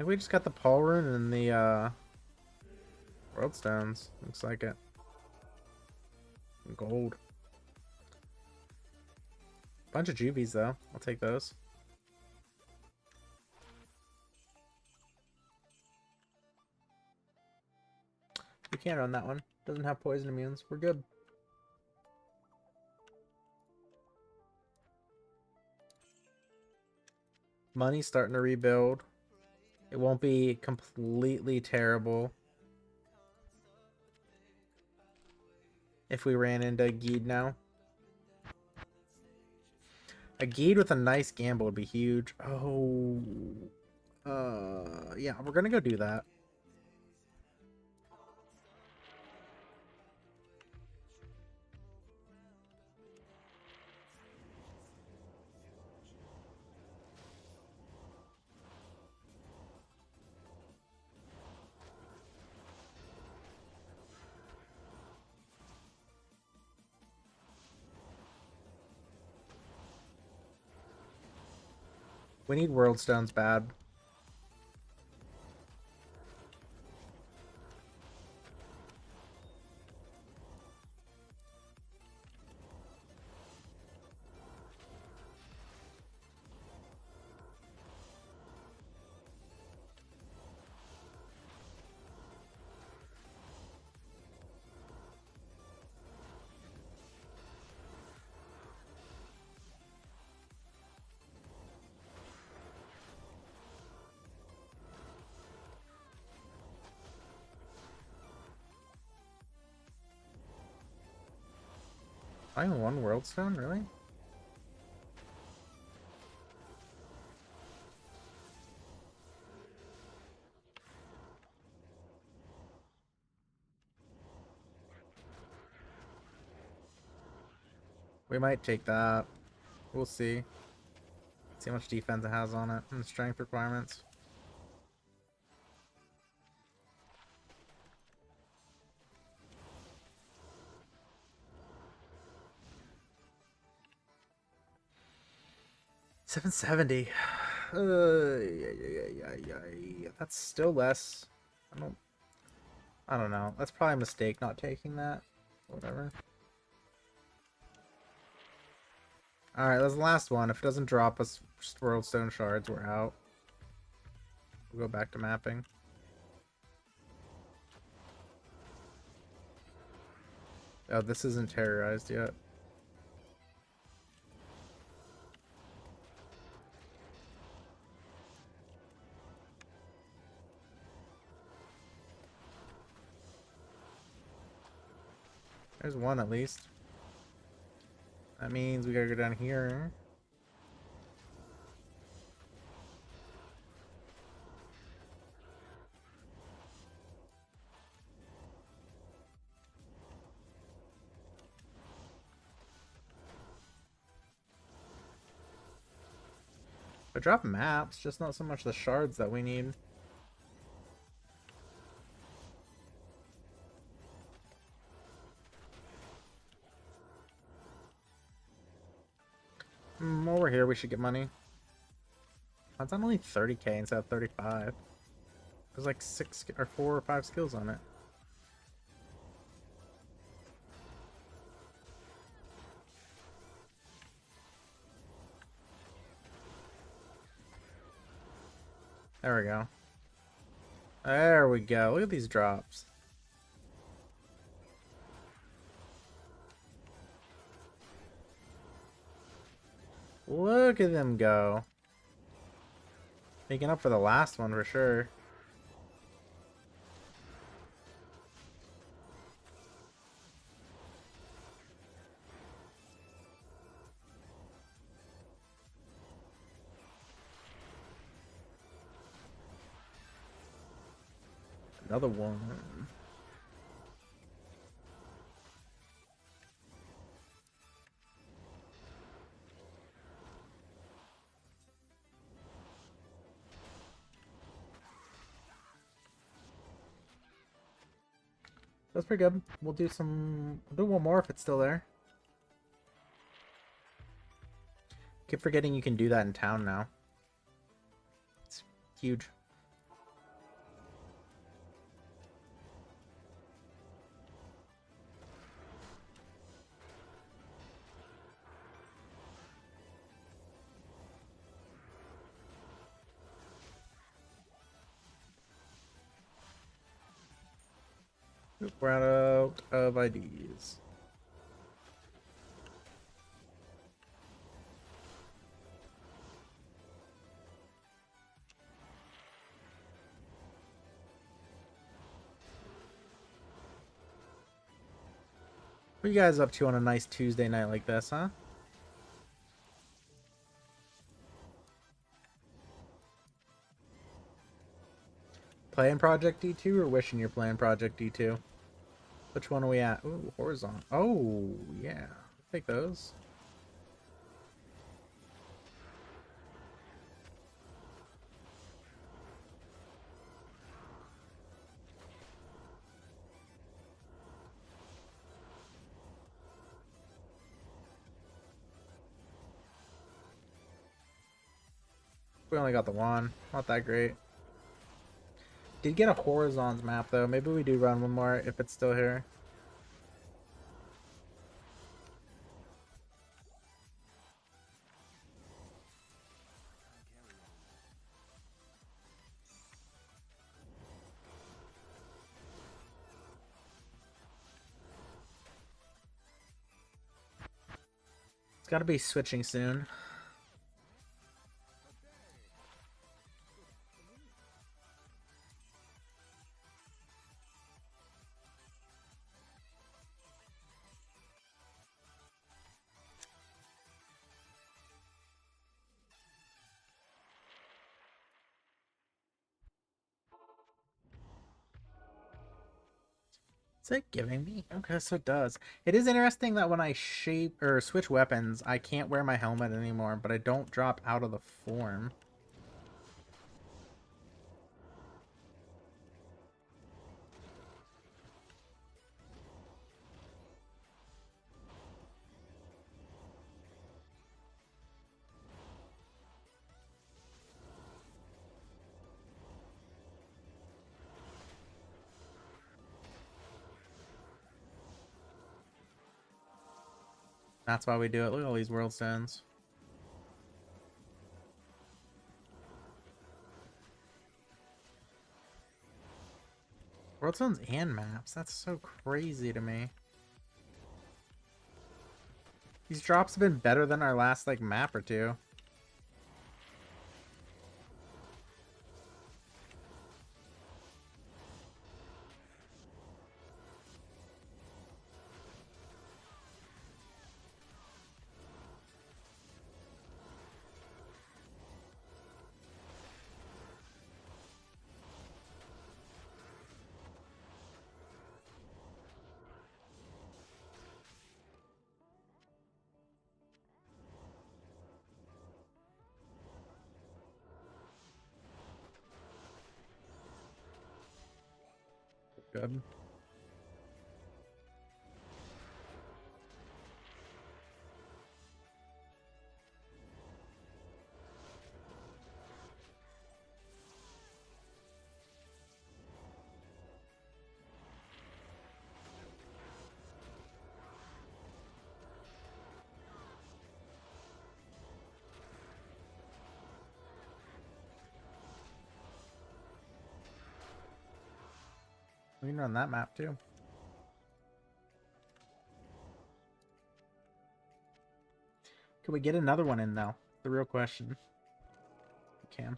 think we just got the Paul rune and the world stones. Looks like it. Gold. Bunch of juvies though. I'll take those. We can't run that one. Doesn't have poison immunes. We're good. Money's starting to rebuild. It won't be completely terrible if we ran into a Geed now. A Geed with a nice gamble would be huge. Oh. Yeah, we're gonna go do that. We need world stones bad. Only one world stone, really? We might take that. We'll see. See how much defense it has on it and strength requirements. $770. Yeah. That's still less. I don't know. That's probably a mistake not taking that. Whatever. Alright, that's the last one. If it doesn't drop us just world stone shards, we're out. We'll go back to mapping. Oh, this isn't terrorized yet. There's one at least. That means we gotta go down here. I drop maps, just not so much the shards that we need. While we're here, we should get money. That's on only 30k instead of 35. There's like 6 or 4 or 5 skills on it. There we go. There we go. Look at these drops. Look at them go. Making up for the last one for sure. Another one. That's pretty good. We'll do one more if it's still there. Keep forgetting you can do that in town now. It's huge. We're out of IDs. What are you guys up to on a nice Tuesday night like this, huh? Playing Project D2 or wishing you're playing Project D2? Which one are we at? Ooh, horizontal. Oh, yeah. Take those. We only got the one. Not that great. Did get a horizons map, though. Maybe we do run one more if it's still here. It's got to be switching soon. Is it giving me? Okay, so it does. It is interesting that when I shape or switch weapons, I can't wear my helmet anymore, but I don't drop out of the form. That's why we do it. Look at all these world stones. World stones and maps. That's so crazy to me. These drops have been better than our last like map or two. Good. We can run that map too. Can we get another one in though? The real question. We can.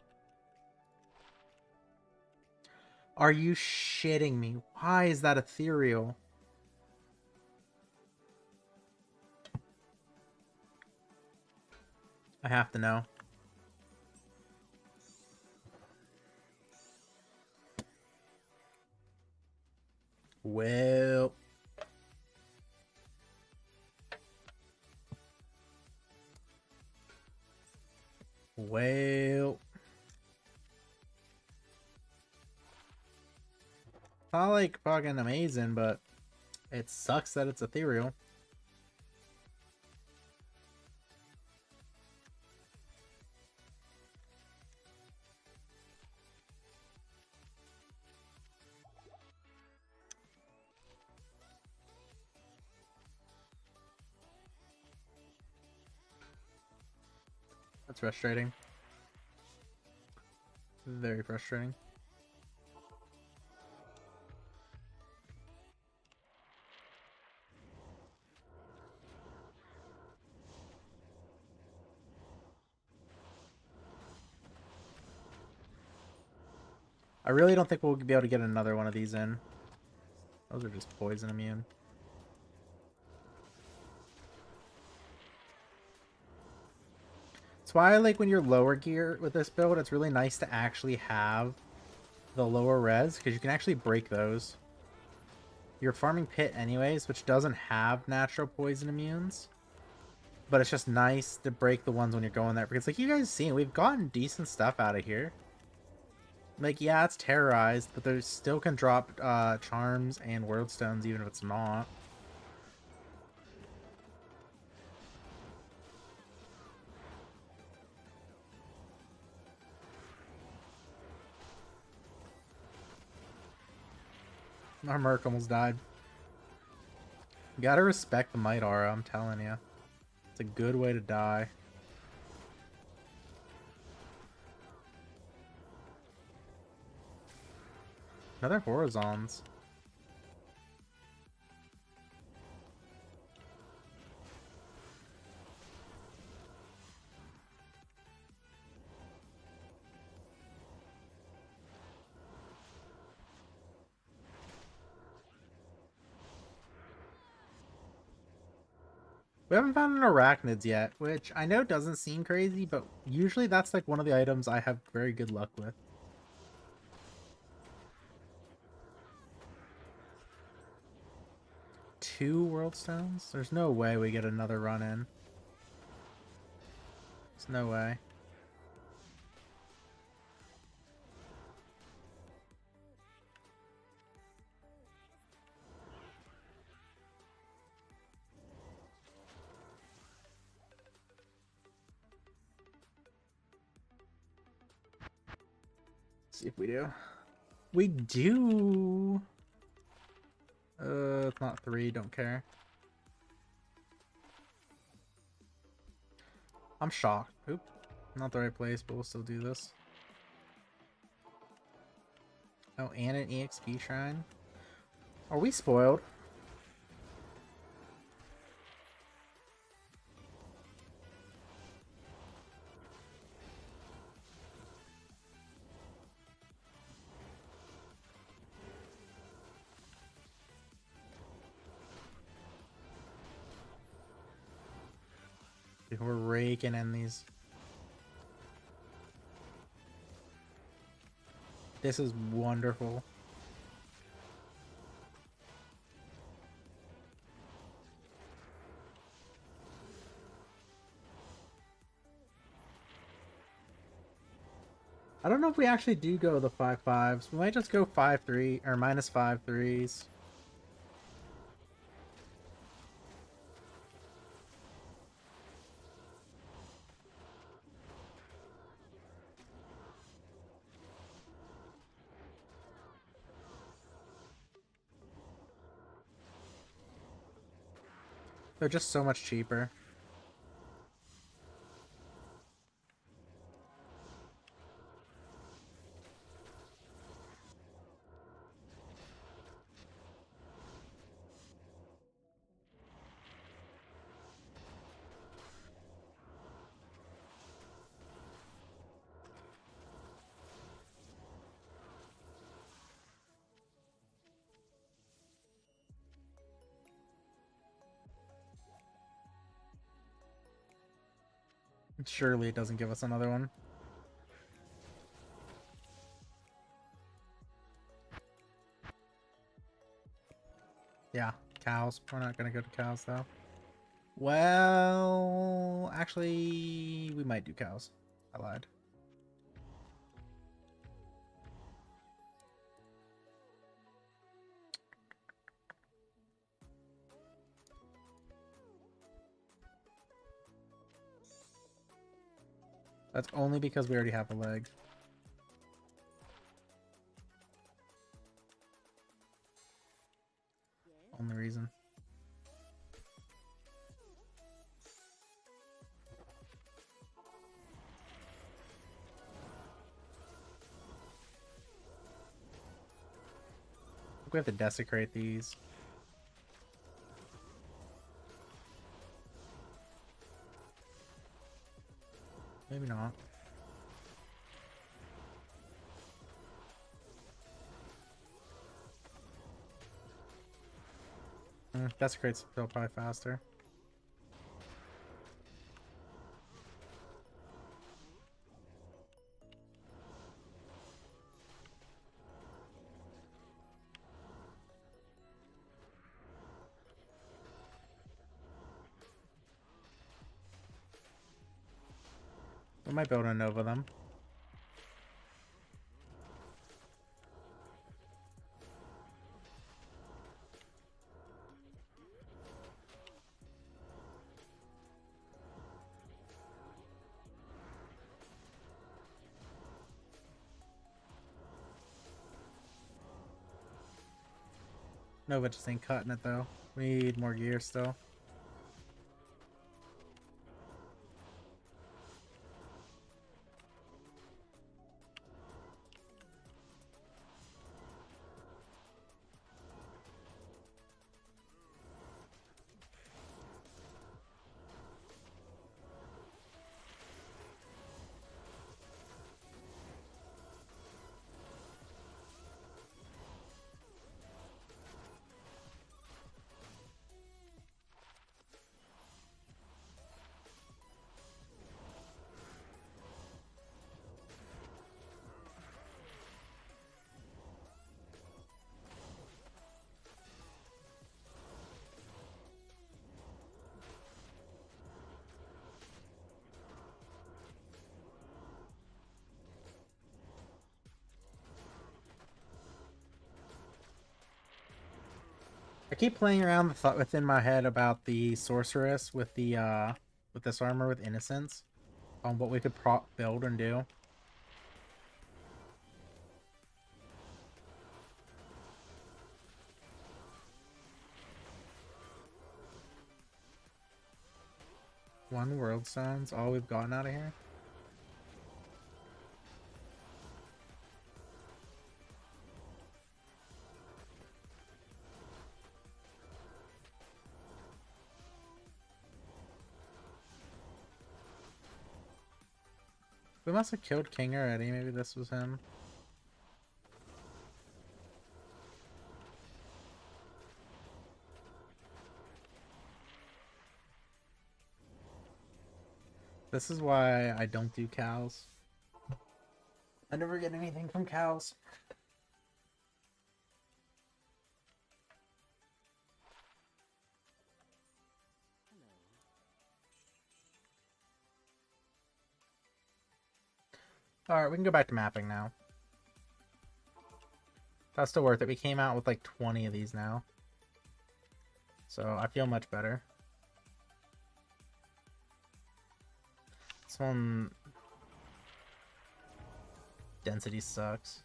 Are you shitting me? Why is that ethereal? I have to know. Well. Well. Not like fucking amazing, but it sucks that it's ethereal. That's frustrating. Very frustrating. I really don't think we'll be able to get another one of these in. Those are just poison immune. That's why, like, when you're lower gear with this build, it's really nice to actually have the lower res, because you can actually break those. You're farming Pit anyways, which doesn't have natural poison immunes. But it's just nice to break the ones when you're going there. Because, like, you guys seen, we've gotten decent stuff out of here. Like, yeah, it's terrorized, but they still can drop charms and world stones even if it's not. Our Merc almost died. You gotta respect the Might Aura, I'm telling you. It's a good way to die. Another Horizons. We haven't found an Arachnids yet, which I know doesn't seem crazy, but usually that's like one of the items I have very good luck with. Two World Stones? There's no way we get another run in. There's no way. Let's see if we do. We do! It's not 3, don't care. I'm shocked. Oop. Not the right place, but we'll still do this. Oh, and an EXP shrine? Are we spoiled? Dude, we're raking in these. This is wonderful. I don't know if we actually do go the 5/5s. We might just go 5/3 or minus 5/3s. They're just so much cheaper. Surely it doesn't give us another one. Yeah, cows. We're not gonna go to cows though. Well, actually, we might do cows. I lied. That's only because we already have a leg. Only reason. We have to desecrate these. Maybe not. Desecrate's still probably faster. We might be able to Nova them. Nova just ain't cutting it though. We need more gear still. I keep playing around the thought within my head about the sorceress with this armor with innocence on what we could build and do. One world stone's all we've gotten out of here. We must have killed King already. Maybe this was him. This is why I don't do cows. I never get anything from cows. Alright, we can go back to mapping now. That's still worth it. We came out with like 20 of these now. So I feel much better. This one... density sucks.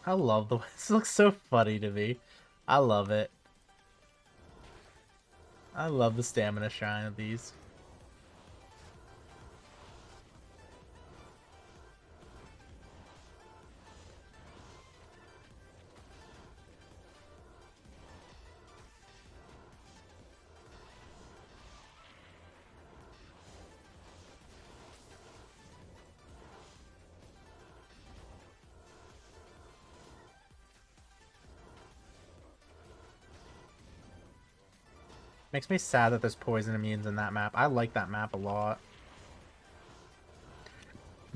I love the way this looks so funny to me. I love it. I love the stamina shine of these. Makes me sad that there's poison immunes in that map. I like that map a lot.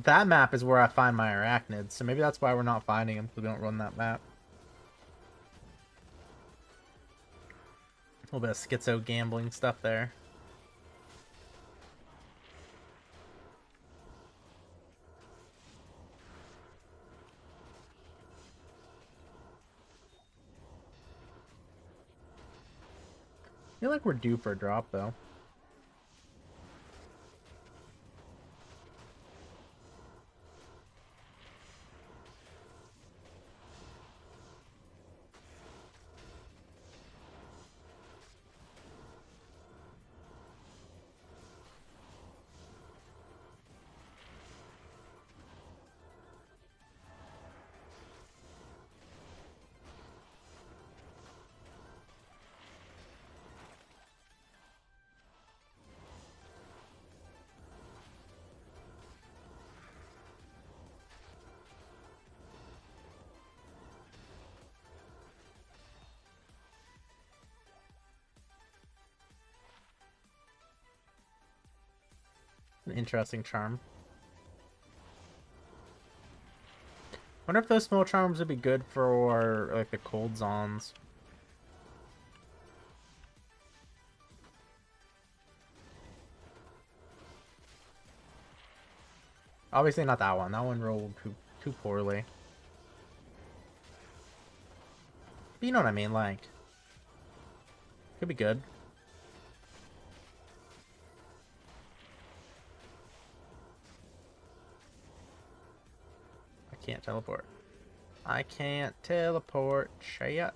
That map is where I find my arachnids, so maybe that's why we're not finding them, because we don't run that map. A little bit of schizo gambling stuff there. I feel like we're due for a drop, though. An interesting charm. Wonder if those small charms would be good for like the cold zones. Obviously not that one. That one rolled too poorly. But you know what I mean, like could be good. I can't teleport. I can't teleport. Shit.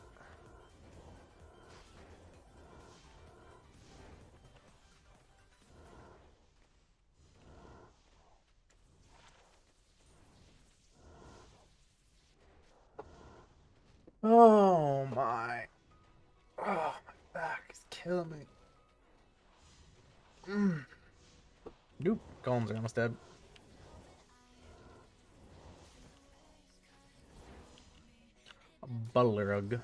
Oh my. Oh, my back is killing me. Nope. Golems are almost dead. Balrog.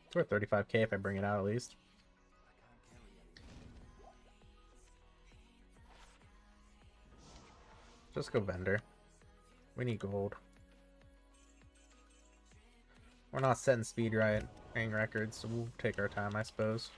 It's worth 35k if I bring it out at least. Just go vendor. We need gold. We're not setting speed right records, so we'll take our time, I suppose.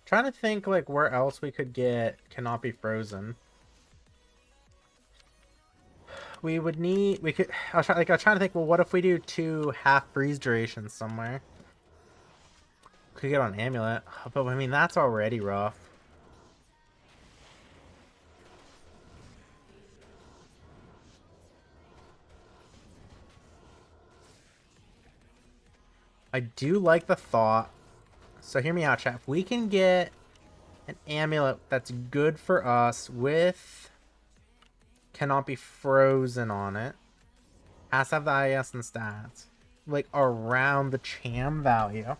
Trying to think like where else we could get cannot be frozen. We would need I was trying to think, well, what if we do 2 half freeze durations somewhere? Could get on amulet, but I mean that's already rough. I do like the thought. So hear me out, chat. If we can get an amulet that's good for us with cannot be frozen on it, has to have the IS and stats, like around the cham value,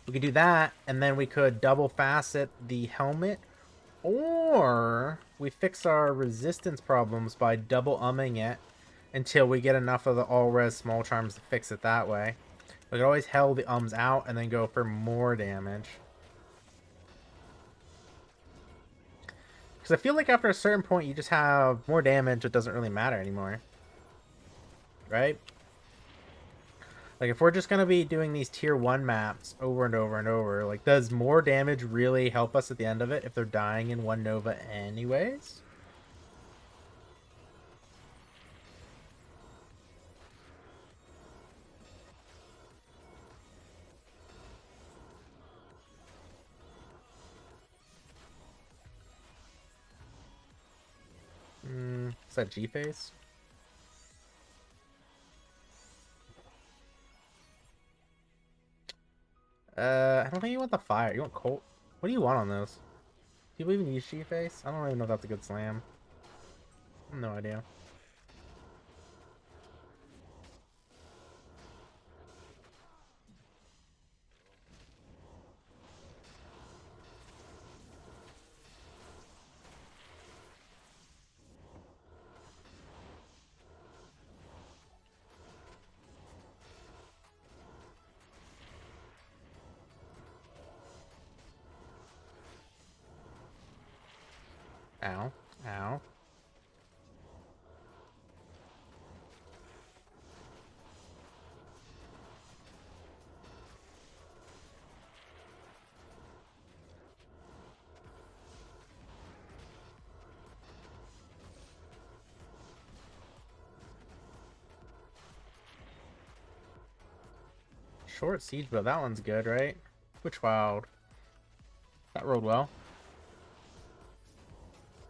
we could do that, and then we could double facet the helmet, or we fix our resistance problems by double umming it until we get enough of the all-res small charms to fix it that way. We could always hell the ums out and then go for more damage. Because I feel like after a certain point, you just have more damage. It doesn't really matter anymore. Right? Like, if we're just going to be doing these tier 1 maps over and over and over, like, does more damage really help us at the end of it if they're dying in 1 Nova anyways? Is that G-Face? I don't think you want the fire. You want Colt. What do you want on those? People even use G-Face? I don't even know if that's a good slam. No idea. Ow. Ow. Short siege, but that one's good, right? Which wild? That rolled well.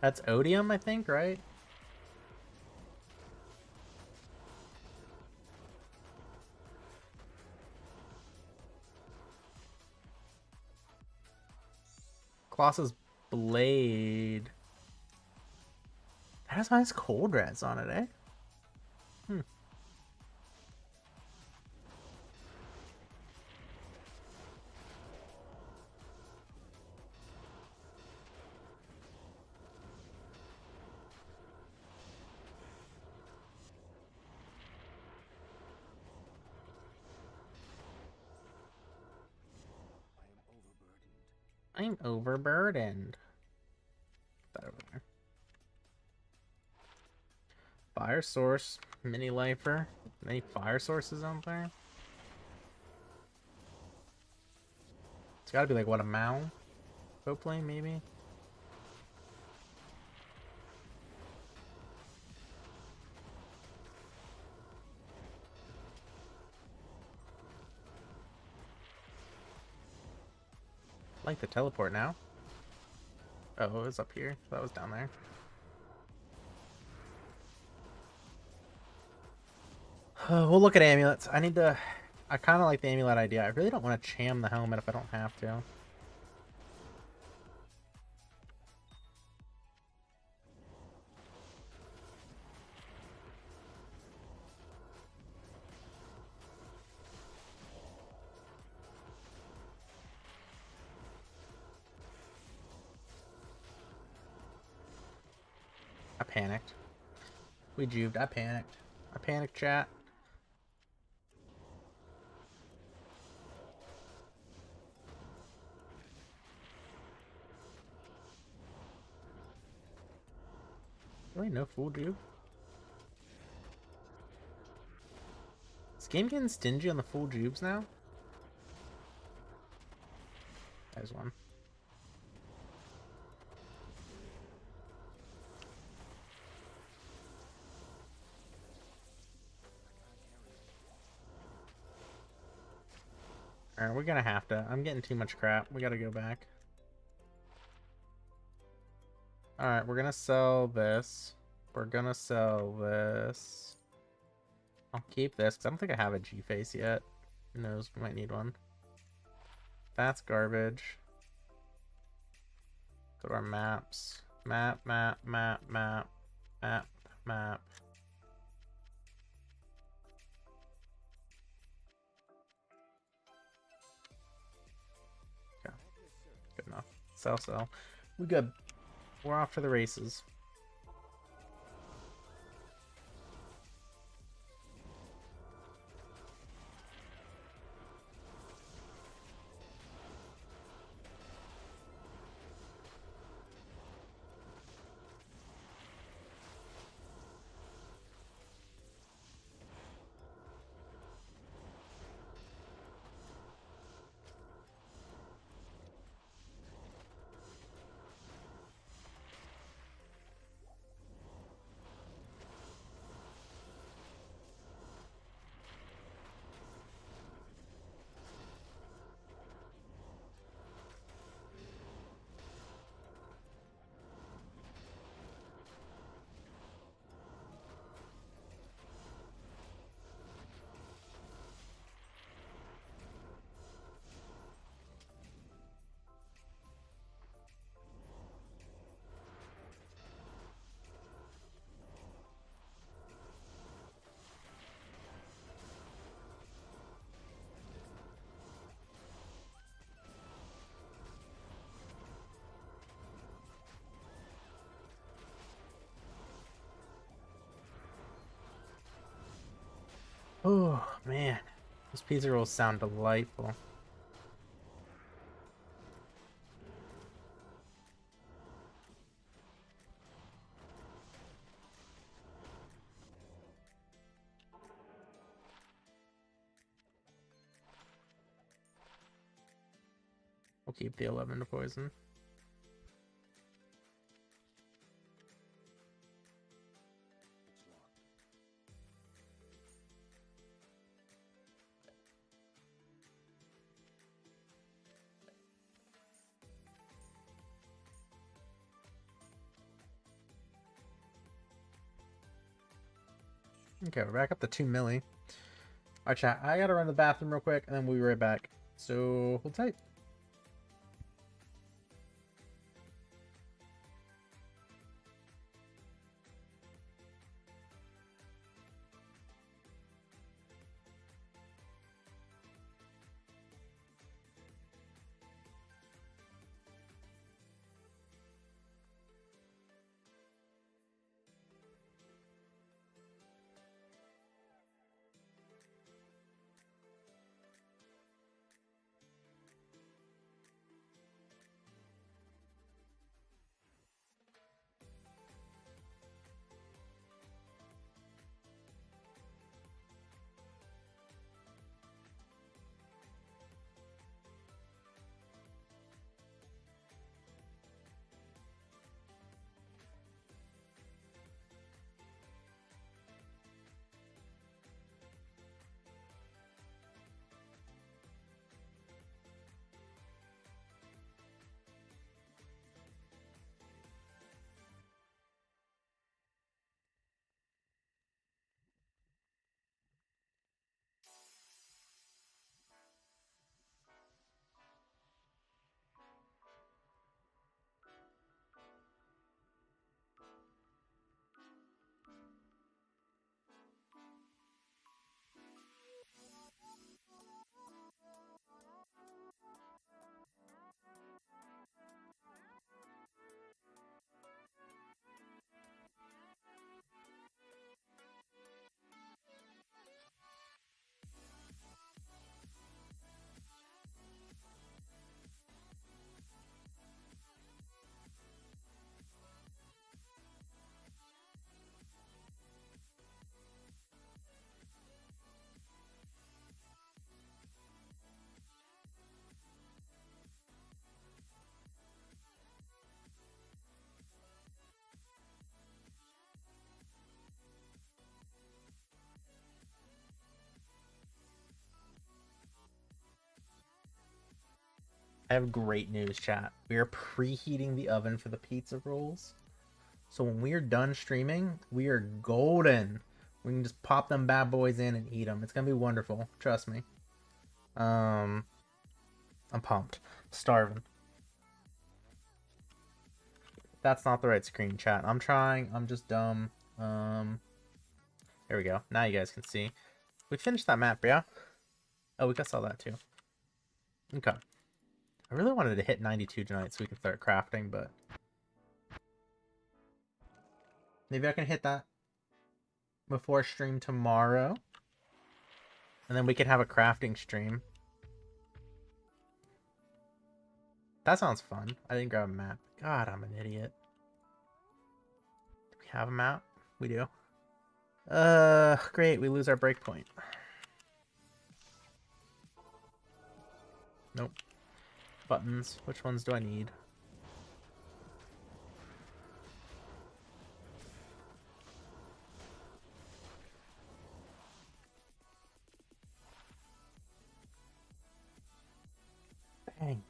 That's Odium, I think, right? Colossus Blade. That has nice cold res on it, eh? Hmm. I'm overburdened. Put that over there. Fire source, mini lifer. Any fire sources out there? It's gotta be like what, a Mao? Hopefully, maybe. I like the teleport now. Oh, it was up here. That was down there. We'll look at amulets. I need to... I kind of like the amulet idea. I really don't want to cham the helmet if I don't have to. I panicked. We juved. I panicked. I panicked, chat. Really, no full juve? Is game getting stingy on the full jubes now? There's one. Alright, we're gonna have to. I'm getting too much crap. We gotta go back. Alright, we're gonna sell this. We're gonna sell this. I'll keep this, because I don't think I have a G-face yet. Who knows? We might need one. That's garbage. Go to our maps. Map, map, map, map, map, map. Okay. Good enough. Sell, sell. We good. We're off to the races. Oh, man. Those pizza rolls sound delightful. We'll keep the 11 to poison. Okay, we're back up to 2 milli. Alright, chat. I gotta run to the bathroom real quick, and then we'll be right back. So, hold tight. I have great news, chat. We are preheating the oven for the pizza rolls. So when we are done streaming, we are golden. We can just pop them bad boys in and eat them. It's gonna be wonderful. Trust me. I'm pumped. Starving. That's not the right screen, chat. I'm trying. I'm just dumb. There we go. Now you guys can see. We finished that map, yeah? Oh, we got saw that too. Okay. I really wanted to hit 92 tonight so we can start crafting, but maybe I can hit that before stream tomorrow. And then we can have a crafting stream. That sounds fun. I didn't grab a map. God, I'm an idiot. Do we have a map? We do. Great. We lose our breakpoint. Nope. Buttons. Which ones do I need? Bang.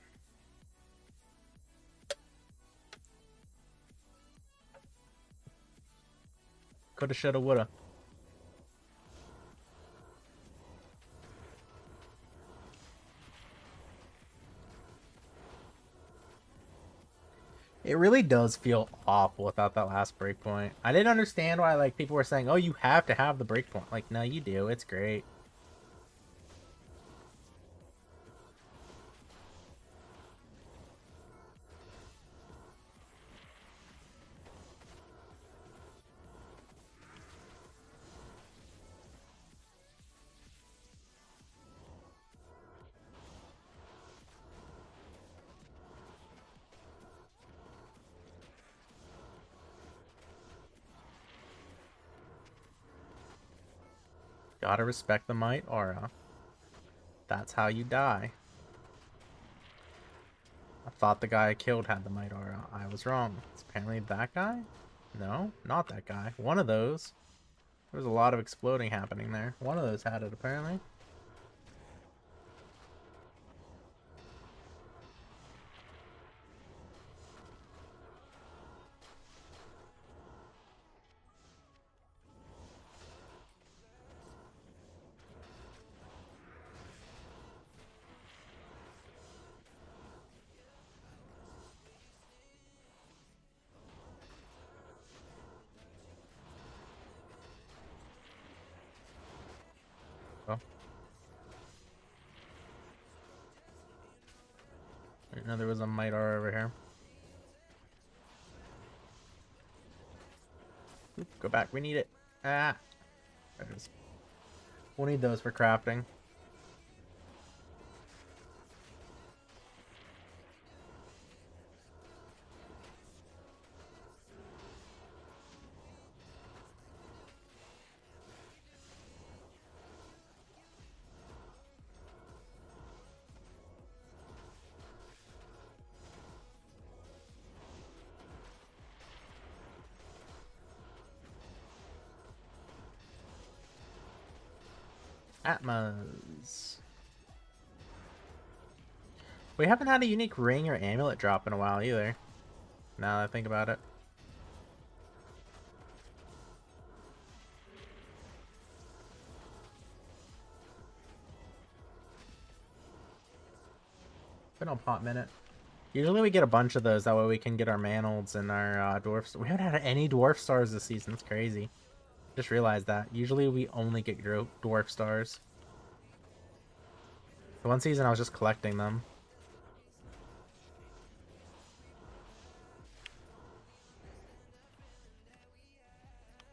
Coulda, shoulda, woulda. It really does feel awful without that last breakpoint. I didn't understand why like people were saying, "Oh, you have to have the breakpoint." Like, no, you do. It's great. Gotta respect the might aura. That's how you die. I thought the guy I killed had the might aura. I was wrong. It's apparently that guy? No, not that guy. One of those. There was a lot of exploding happening there. One of those had it, apparently. Oh. I didn't know there was a Mitar over here. Oop, go back. We need it. Ah. There it is. We'll need those for crafting. Atmas. We haven't had a unique ring or amulet drop in a while either. Now that I think about it. Been on pot minute. Usually we get a bunch of those, that way we can get our manolds and our dwarfs. We haven't had any dwarf stars this season, it's crazy. Just realized that. Usually we only get dwarf stars. The one season I was just collecting them.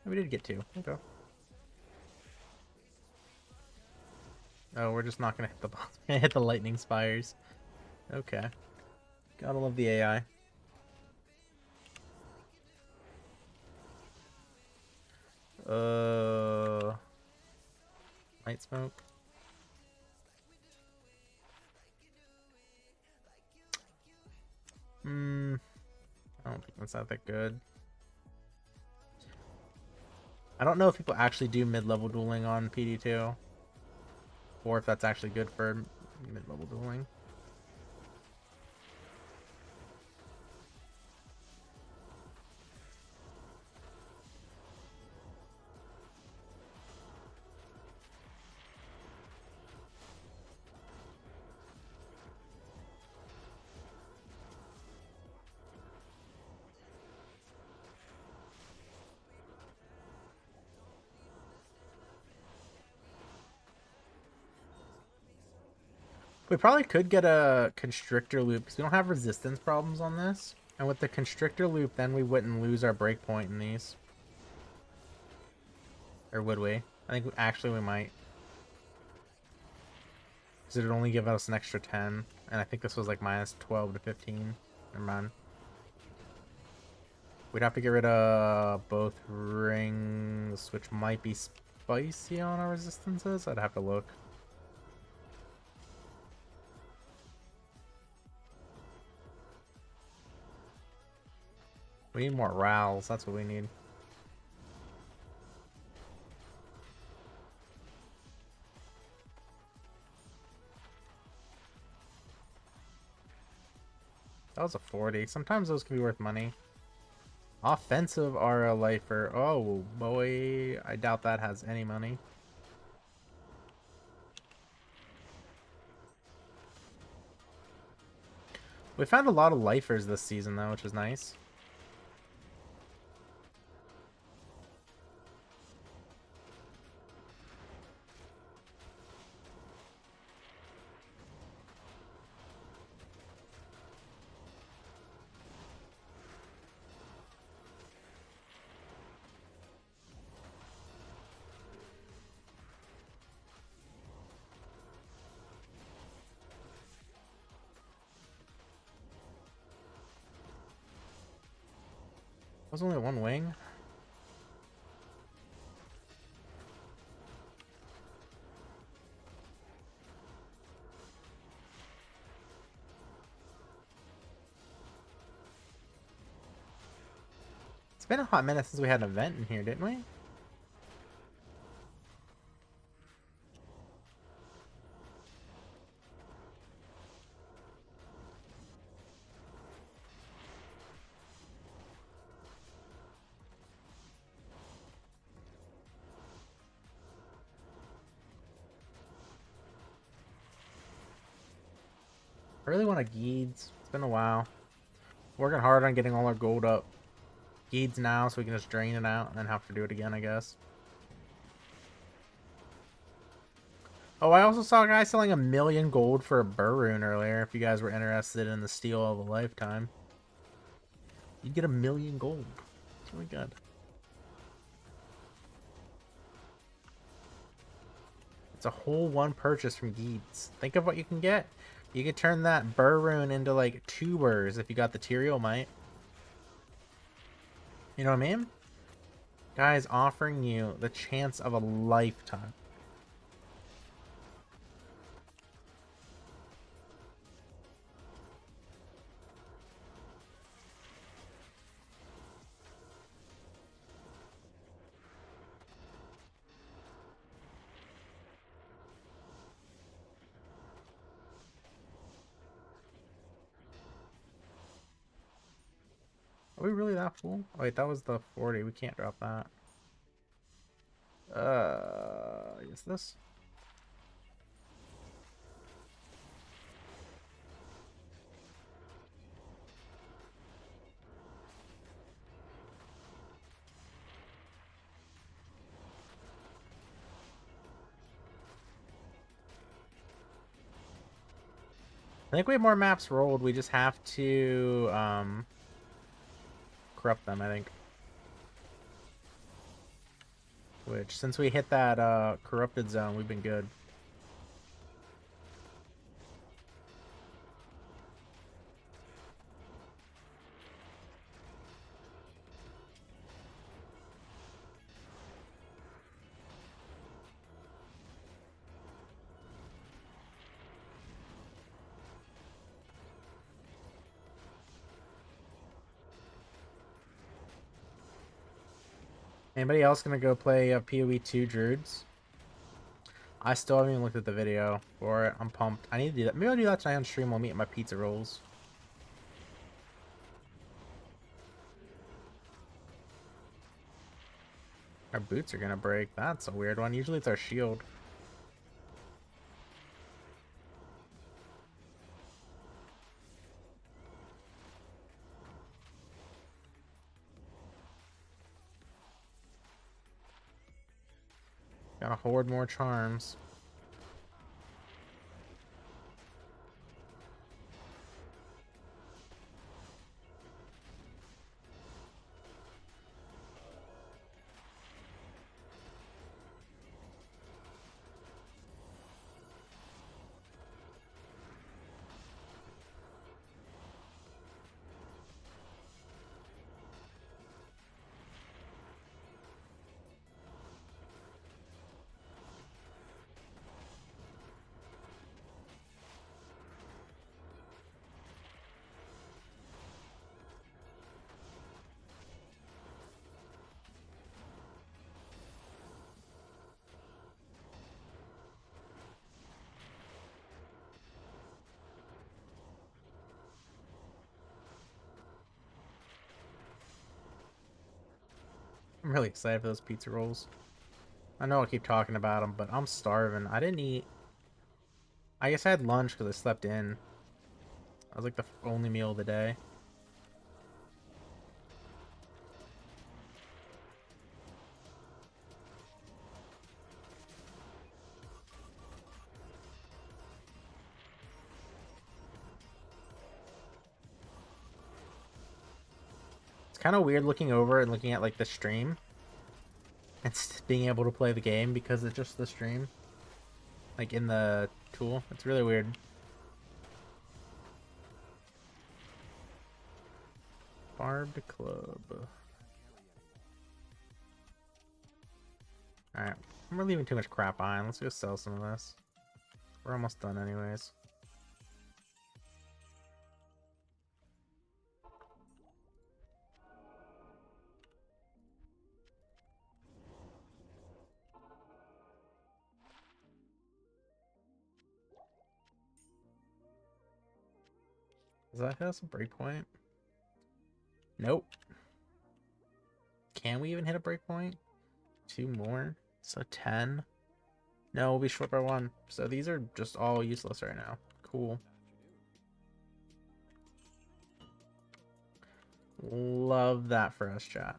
We did get two. Okay. Oh, we're just not gonna hit the boss. We're gonna hit the lightning spires. Okay. Gotta love the AI. Light smoke. I don't think that's that good. I don't know if people actually do mid-level dueling on PD2. Or if that's actually good for mid-level dueling. We probably could get a constrictor loop because we don't have resistance problems on this. And with the constrictor loop, then we wouldn't lose our breakpoint in these. Or would we? I think actually we might. Because it would only give us an extra 10. And I think this was like minus 12 to 15. Never mind. We'd have to get rid of both rings, which might be spicy on our resistances. I'd have to look. We need more rals. That's what we need. That was a 40. Sometimes those can be worth money. Offensive are a lifer. Oh boy, I doubt that has any money. We found a lot of lifers this season though, which is nice. Was only one wing. It's been a hot minute since we had an event in here, didn't we? I really want a Geeds. It's been a while. Working hard on getting all our gold up. Geeds now so we can just drain it out and then have to do it again, I guess. Oh, I also saw a guy selling 1,000,000 gold for a Burroon earlier. If you guys were interested in the steal of a lifetime, you get 1,000,000 gold. It's really good. It's a whole one purchase from Geeds. Think of what you can get. You could turn that Burroon into like 2 burrs if you got the Tyrael Might. You know what I mean? Guys offering you the chance of a lifetime. Are we really that full? Oh, wait, that was the 40. We can't drop that. I guess this. I think we have more maps rolled. We just have to corrupt them, I think. Which, since we hit that corrupted zone, we've been good. Anybody else gonna go play PoE2 Druids? I still haven't even looked at the video for it. I'm pumped. I need to do that. Maybe I'll do that tonight on stream while I'm eating my pizza rolls. Our boots are gonna break. That's a weird one. Usually it's our shield. Gotta hoard more charms. I'm really excited for those pizza rolls. I know I keep talking about them, but I'm starving. I didn't eat. I guess I had lunch because I slept in. That was like the only meal of the day. It's kind of weird looking over and looking at like the stream and being able to play the game because it's just the stream. Like in the tool. It's really weird. Barbed Club. Alright. I'm leaving too much crap behind. Let's go sell some of this. We're almost done anyways. Does that have some breakpoint? Nope. Can we even hit a breakpoint? 2 more? So 10? No, we'll be short by 1. So these are just all useless right now. Cool. Love that for us, chat.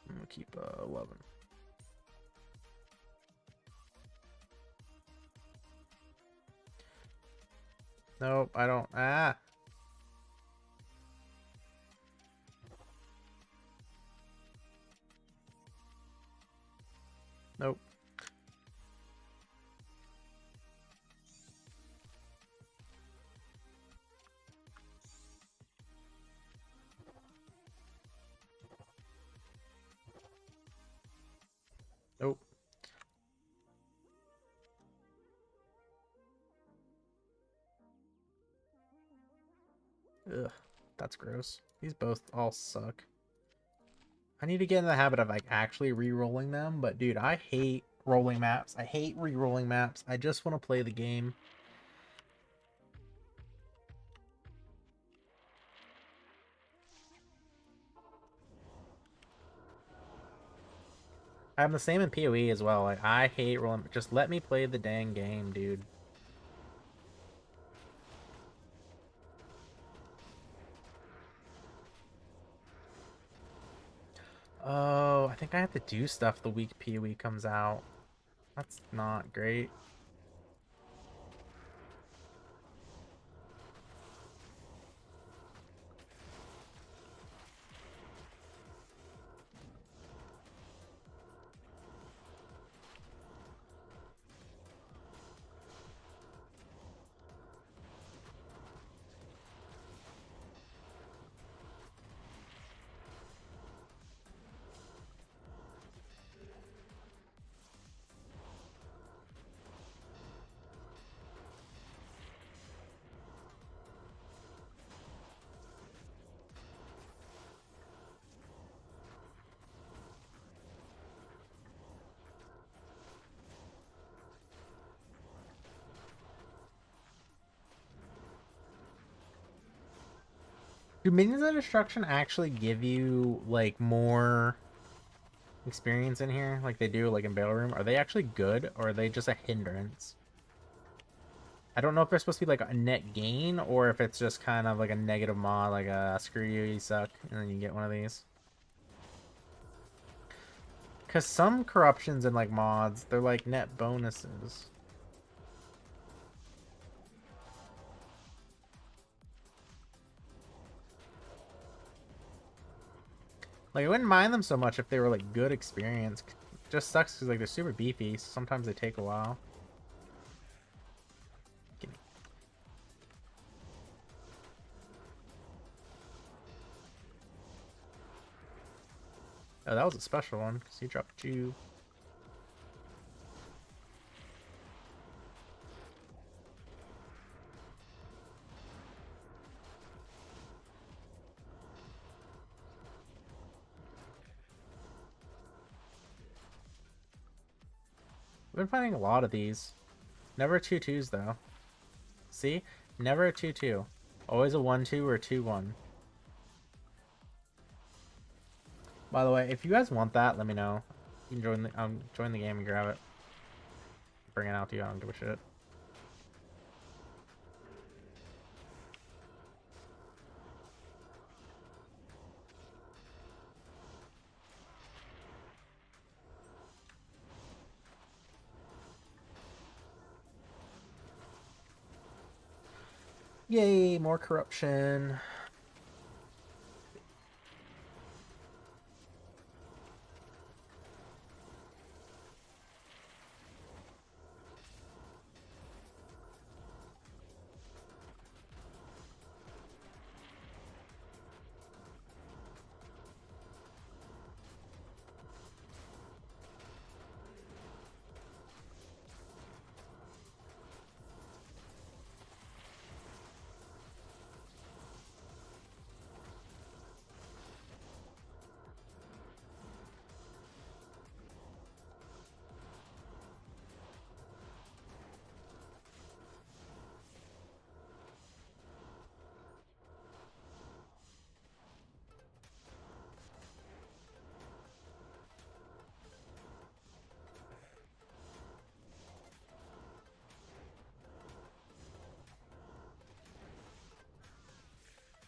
I'm gonna keep 11. Nope, I don't. Ah. Nope. Nope. Ugh, that's gross. These both all suck. I need to get in the habit of like actually re-rolling them, but dude, I hate rolling maps. I hate re-rolling maps. I just want to play the game. I'm the same in PoE as well. Like I hate rolling. Just let me play the dang game, dude. Oh, I think I have to do stuff the week PoE comes out. That's not great. Do Minions of Destruction actually give you like more experience in here like they do like in Battle Room? Are they actually good or are they just a hindrance? I don't know if they're supposed to be like a net gain or if it's just kind of like a negative mod, like screw you, you suck, and then you get one of these. Because some corruptions in like mods, they're like net bonuses. Like I wouldn't mind them so much if they were like good experience. It just sucks because like they're super beefy, so sometimes they take a while. Oh, that was a special one because he dropped you. I've been finding a lot of these. Never 2-2s though. See? Never a 2-2. Always a 1-2 or a 2-1. By the way, if you guys want that, let me know. You can join the game and grab it. Bring it out to you. I don't give a shit. Yay, more corruption.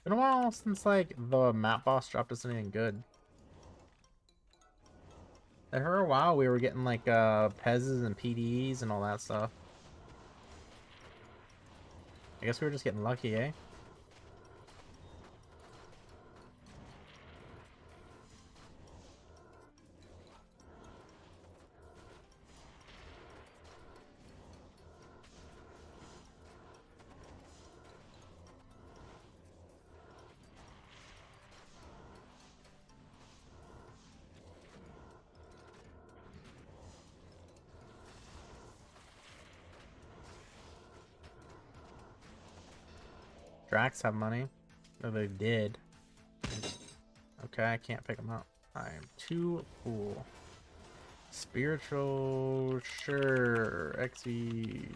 Been a while since like the map boss dropped us anything good. For a while we were getting like Pez's and PDs and all that stuff. I guess we were just getting lucky, eh? Drax have money. Or they did. Okay, I can't pick them up. I am too cool. Spiritual, sure. XV.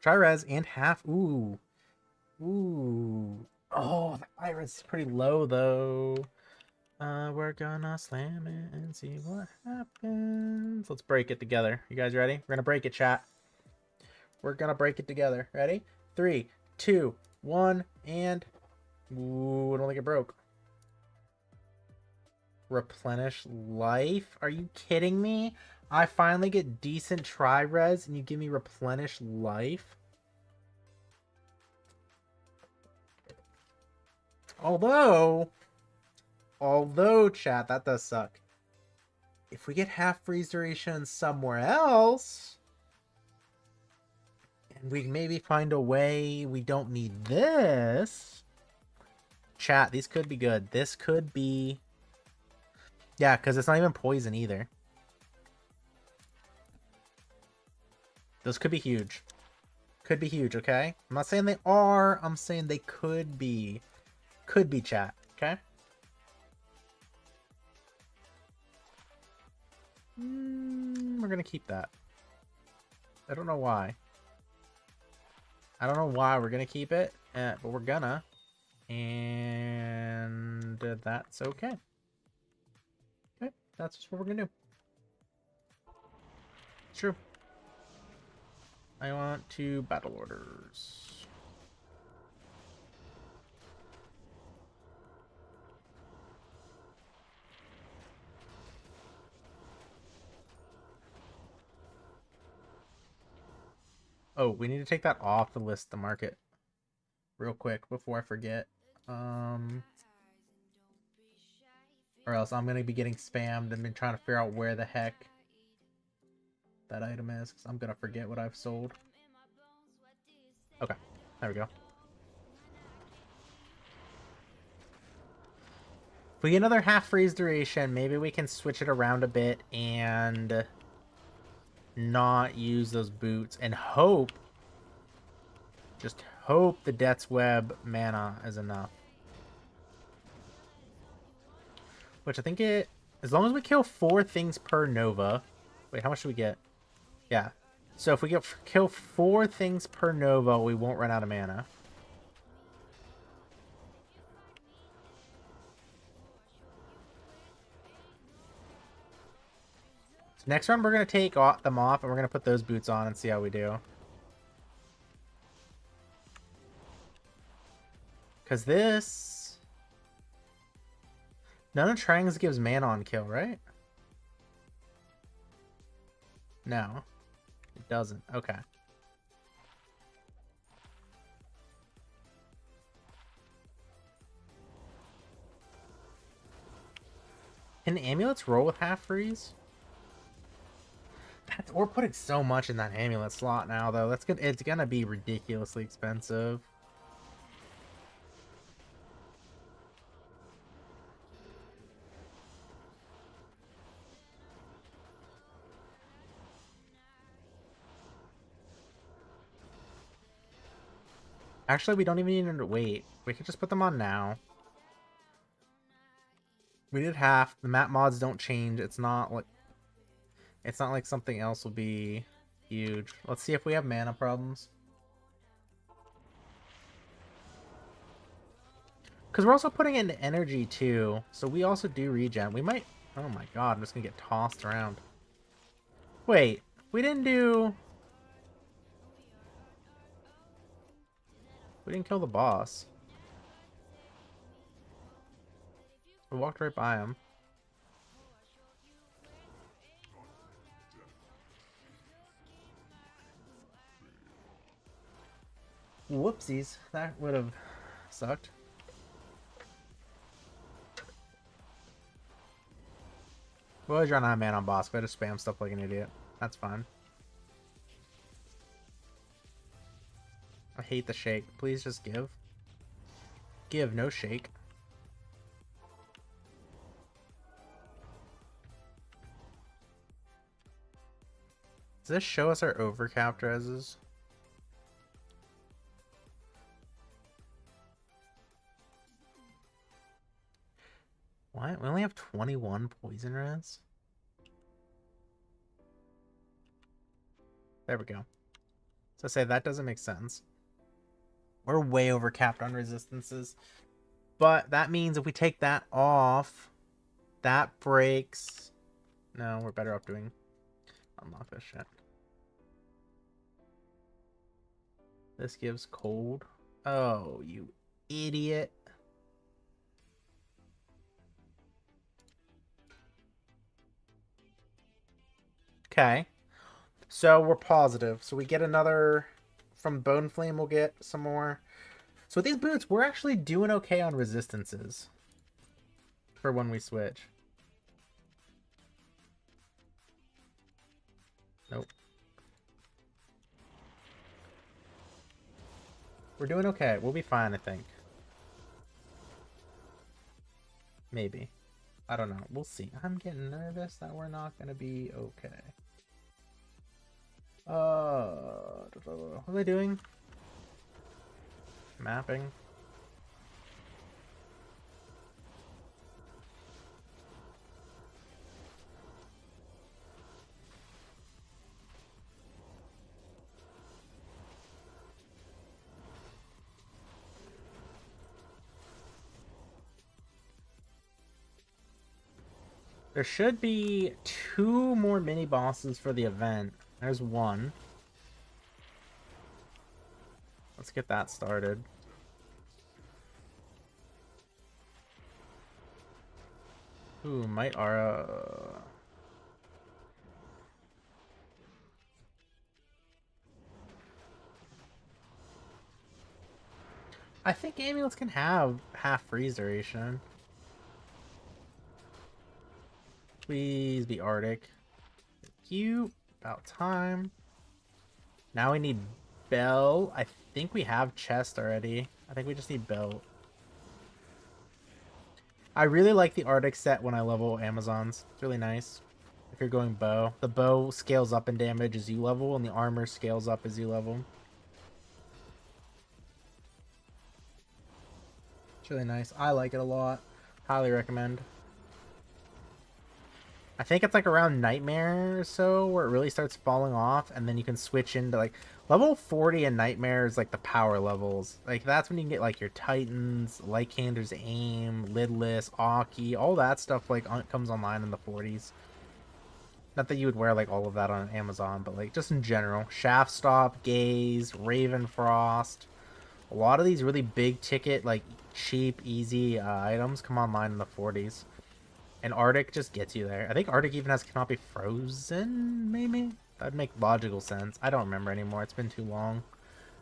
Tri-res and half. Ooh. Ooh. Oh, the iris is pretty low, though. We're gonna slam it and see what happens. Let's break it together. You guys ready? We're gonna break it, chat. We're gonna break it together. Ready? 3, 2, 1, and... Ooh, I don't think it broke. Replenish life? Are you kidding me? I finally get decent tri-res and you give me replenish life? Although, chat, that does suck. If we get half freeze duration somewhere else, and we maybe find a way we don't need this, chat, these could be good. This could be... Yeah, because it's not even poison either. Those could be huge. Could be huge, okay? I'm not saying they are. I'm saying they could be. Could be, chat, okay? We're going to keep that. I don't know why. I don't know why we're going to keep it, but we're gonna. And that's okay. Okay, that's just what we're going to do. It's true. I want to battle orders. Oh, we need to take that off the list to market real quick before I forget. Or else I'm going to be getting spammed and been trying to figure out where the heck that item is, because I'm going to forget what I've sold. Okay, there we go. If we get another half freeze duration, maybe we can switch it around a bit and not use those boots and hope, just hope the Death's Web mana is enough. Which I think it, as long as we kill 4 things per Nova. Wait, how much do we get? Yeah. So if we kill 4 things per Nova, we won't run out of mana. So next round, we're going to take them off, and we're going to put those boots on and see how we do. Because this... None of Trangs gives mana on kill, right? No. It doesn't. Okay. Can amulets roll with half freeze? We're putting so much in that amulet slot now, though. That's good. It's gonna be ridiculously expensive. Actually, we don't even need to wait. We can just put them on now. We did half. The map mods don't change. It's not like something else will be huge. Let's see if we have mana problems. Because we're also putting in energy too, so we also do regen. We might... Oh my god, I'm just gonna get tossed around. Wait, we didn't do... We didn't kill the boss. We walked right by him. Whoopsies, that would have sucked. Well, you're not a man on boss, but I just spam stuff like an idiot. That's fine. I hate the shake. Please just give. Give, no shake. Does this show us our overcapped reses? What? We only have 21 poison res? There we go. So I say that doesn't make sense. We're way overcapped on resistances. But that means if we take that off, that breaks... No, we're better off doing... Unlock this shit. This gives cold. Oh, you idiot. Okay. So we're positive. So we get another... From Bone Flame, we'll get some more. So with these boots, we're actually doing okay on resistances. For when we switch. Nope. We're doing okay. We'll be fine, I think. Maybe. I don't know. We'll see. I'm getting nervous that we're not going to be okay. What are they doing? Mapping. There should be 2 more mini bosses for the event. There's one. Let's get that started. Ooh, Might Aura. I think amulets can have half freeze duration. Please be Arctic. Thank you. About time. Now we need Bell. I think we have chest already. I think we just need belt. I really like the Arctic set when I level Amazons. It's really nice. If you're going bow. The bow scales up in damage as you level, and the armor scales up as you level. It's really nice. I like it a lot. Highly recommend. I think it's like around Nightmare or so where it really starts falling off, and then you can switch into like level 40 in Nightmare is like the power levels. Like that's when you can get like your Titans, Lycander's Aim, Lidless, Aki, all that stuff like comes online in the 40s. Not that you would wear like all of that on Amazon, but like just in general. Shaft Stop, Gaze, Ravenfrost. A lot of these really big ticket, like cheap, easy items come online in the 40s. And Arctic just gets you there. I think Arctic even has Cannot Be Frozen, maybe? That'd make logical sense. I don't remember anymore. It's been too long.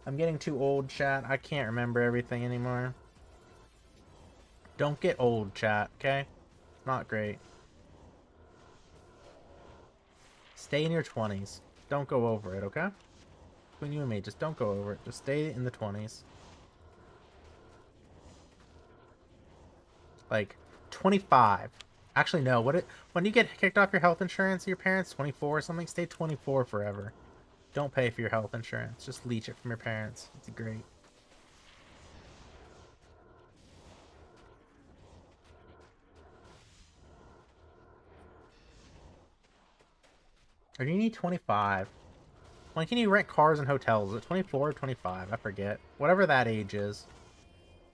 I'm getting too old, chat. I can't remember everything anymore. Don't get old, chat, okay? Not great. Stay in your 20s. Don't go over it, okay? Between you and me, just don't go over it. Just stay in the 20s. Like, 25. Actually, no. When you get kicked off your health insurance, your parents 24 or something, stay 24 forever. Don't pay for your health insurance. Just leech it from your parents. It's great. Or do you need 25? When can you rent cars and hotels? Is it 24 or 25? I forget. Whatever that age is.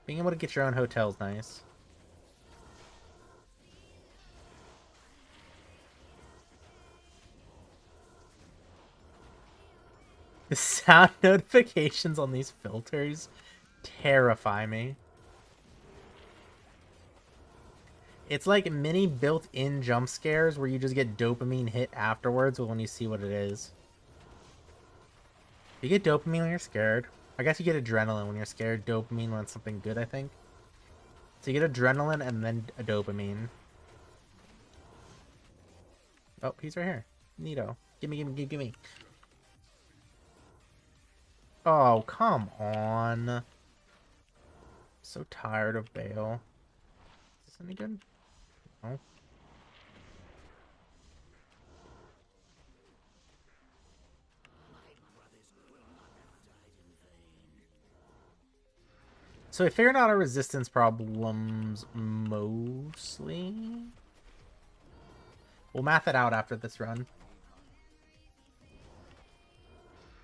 Being able to get your own hotel's nice. The sound notifications on these filters terrify me. It's like mini built-in jump scares where you just get dopamine hit afterwards when you see what it is. You get dopamine when you're scared. I guess you get adrenaline when you're scared. Dopamine when it's something good, I think. So you get adrenaline and then a dopamine. Oh, he's right here. Neato. Gimme. Oh, come on. So tired of Bale. Is this any good? No. So we figured out our resistance problems mostly. We'll math it out after this run.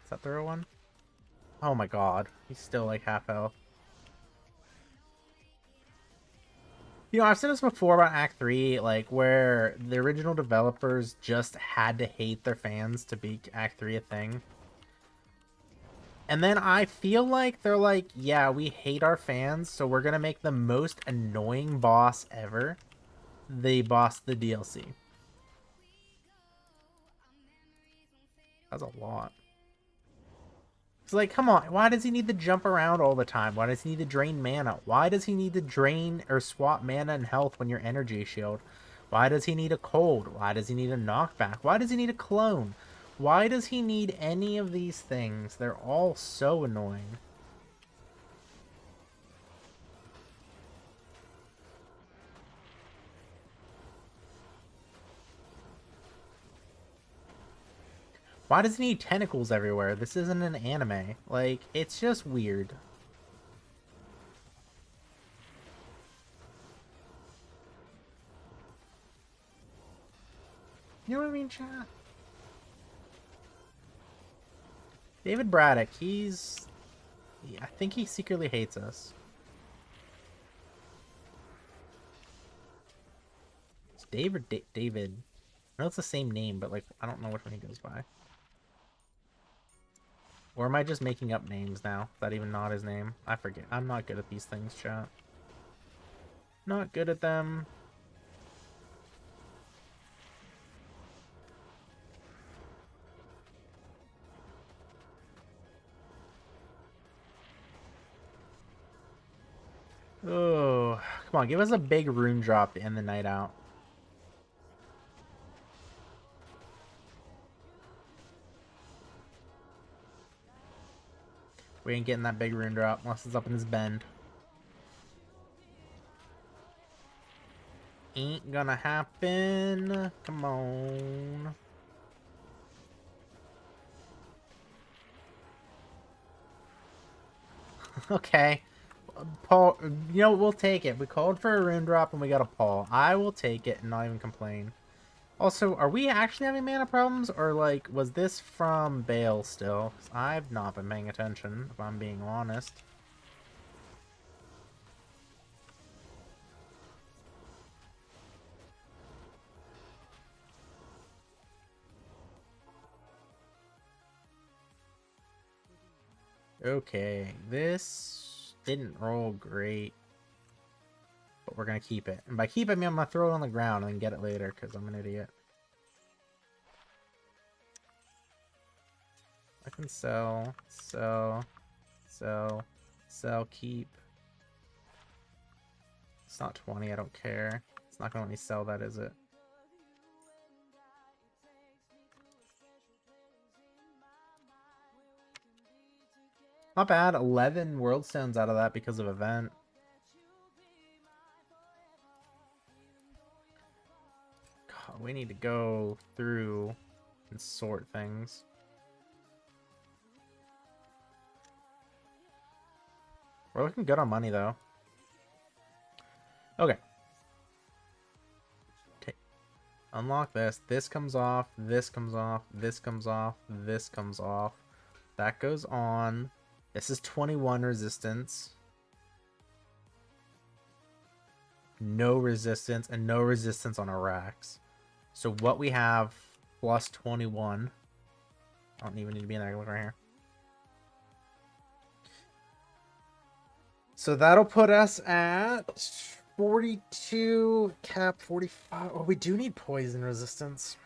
Is that the real one? Oh my god. He's still like half health. You know, I've said this before about Act 3, like, where the original developers just had to hate their fans to make Act 3 a thing. And then I feel like they're like, yeah, we hate our fans, so we're gonna make the most annoying boss ever the boss the DLC. That's a lot. It's like, come on, why does he need to jump around all the time? Why does he need to drain mana? Why does he need to drain or swap mana and health when your energy shield? Why does he need a cold? Why does he need a knockback? Why does he need a clone? Why does he need any of these things? They're all so annoying. Why does he need tentacles everywhere? This isn't an anime. Like, it's just weird. You know what I mean, chat? David Braddock, he's... Yeah, I think he secretly hates us. It's Dave or David? I know it's the same name, but, like, I don't know which one he goes by. Or am I just making up names now? Is that even not his name? I forget. I'm not good at these things, chat. Not good at them. Oh, come on, give us a big rune drop to end the night out. We ain't getting that big rune drop unless it's up in his bend. Ain't gonna happen. Come on. Okay. Paul, you know, we'll take it. We called for a rune drop and we got a Paul. I will take it and not even complain. Also, are we actually having mana problems? Or, like, was this from Bale still? 'Cause I've not been paying attention, if I'm being honest. Okay, this didn't roll great. But we're going to keep it. And by keep it, I mean I'm going to throw it on the ground and then get it later, because I'm an idiot. I can sell, keep. It's not 20, I don't care. It's not going to let me sell that, is it? Not bad. 11 world stones out of that because of event. God, we need to go through and sort things. We're looking good on money, though. Okay. unlock this. This comes off. This comes off. This comes off. This comes off. That goes on. This is 21 resistance. No resistance and no resistance on Arax. So what we have plus 21. I don't even need to be in there. Look right here. So that'll put us at 42, cap 45. Oh, we do need poison resistance.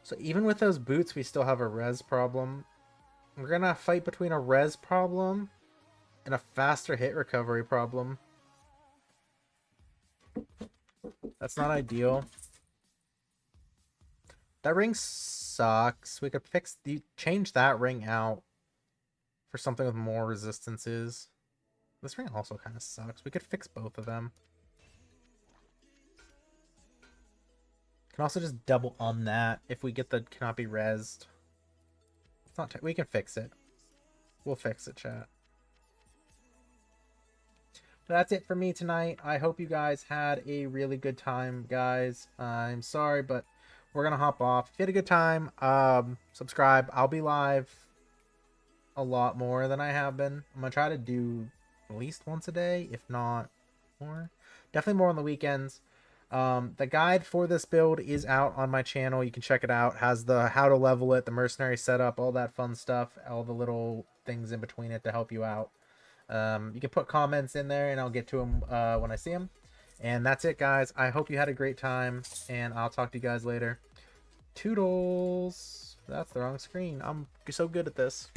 So even with those boots, we still have a res problem. We're going to fight between a res problem and a faster hit recovery problem. That's not ideal. That ring sucks. We could change that ring out for something with more resistances. This ring also kind of sucks. We could fix both of them. Can also just double on that if we get the cannot be rezzed. It's not. We can fix it. We'll fix it, chat. But that's it for me tonight. I hope you guys had a really good time, guys. I'm sorry, but we're gonna hop off. If you had a good time, subscribe. I'll be live a lot more than I have been. I'm gonna try to do at least once a day, if not more. Definitely more on the weekends. The guide for this build is out on my channel. You can check it out. It has the how to level it, the mercenary setup, all that fun stuff, all the little things in between it to help you out. You can put comments in there and I'll get to them when I see them. And that's it, guys. I hope you had a great time, and I'll talk to you guys later. Toodles. That's the wrong screen. I'm so good at this.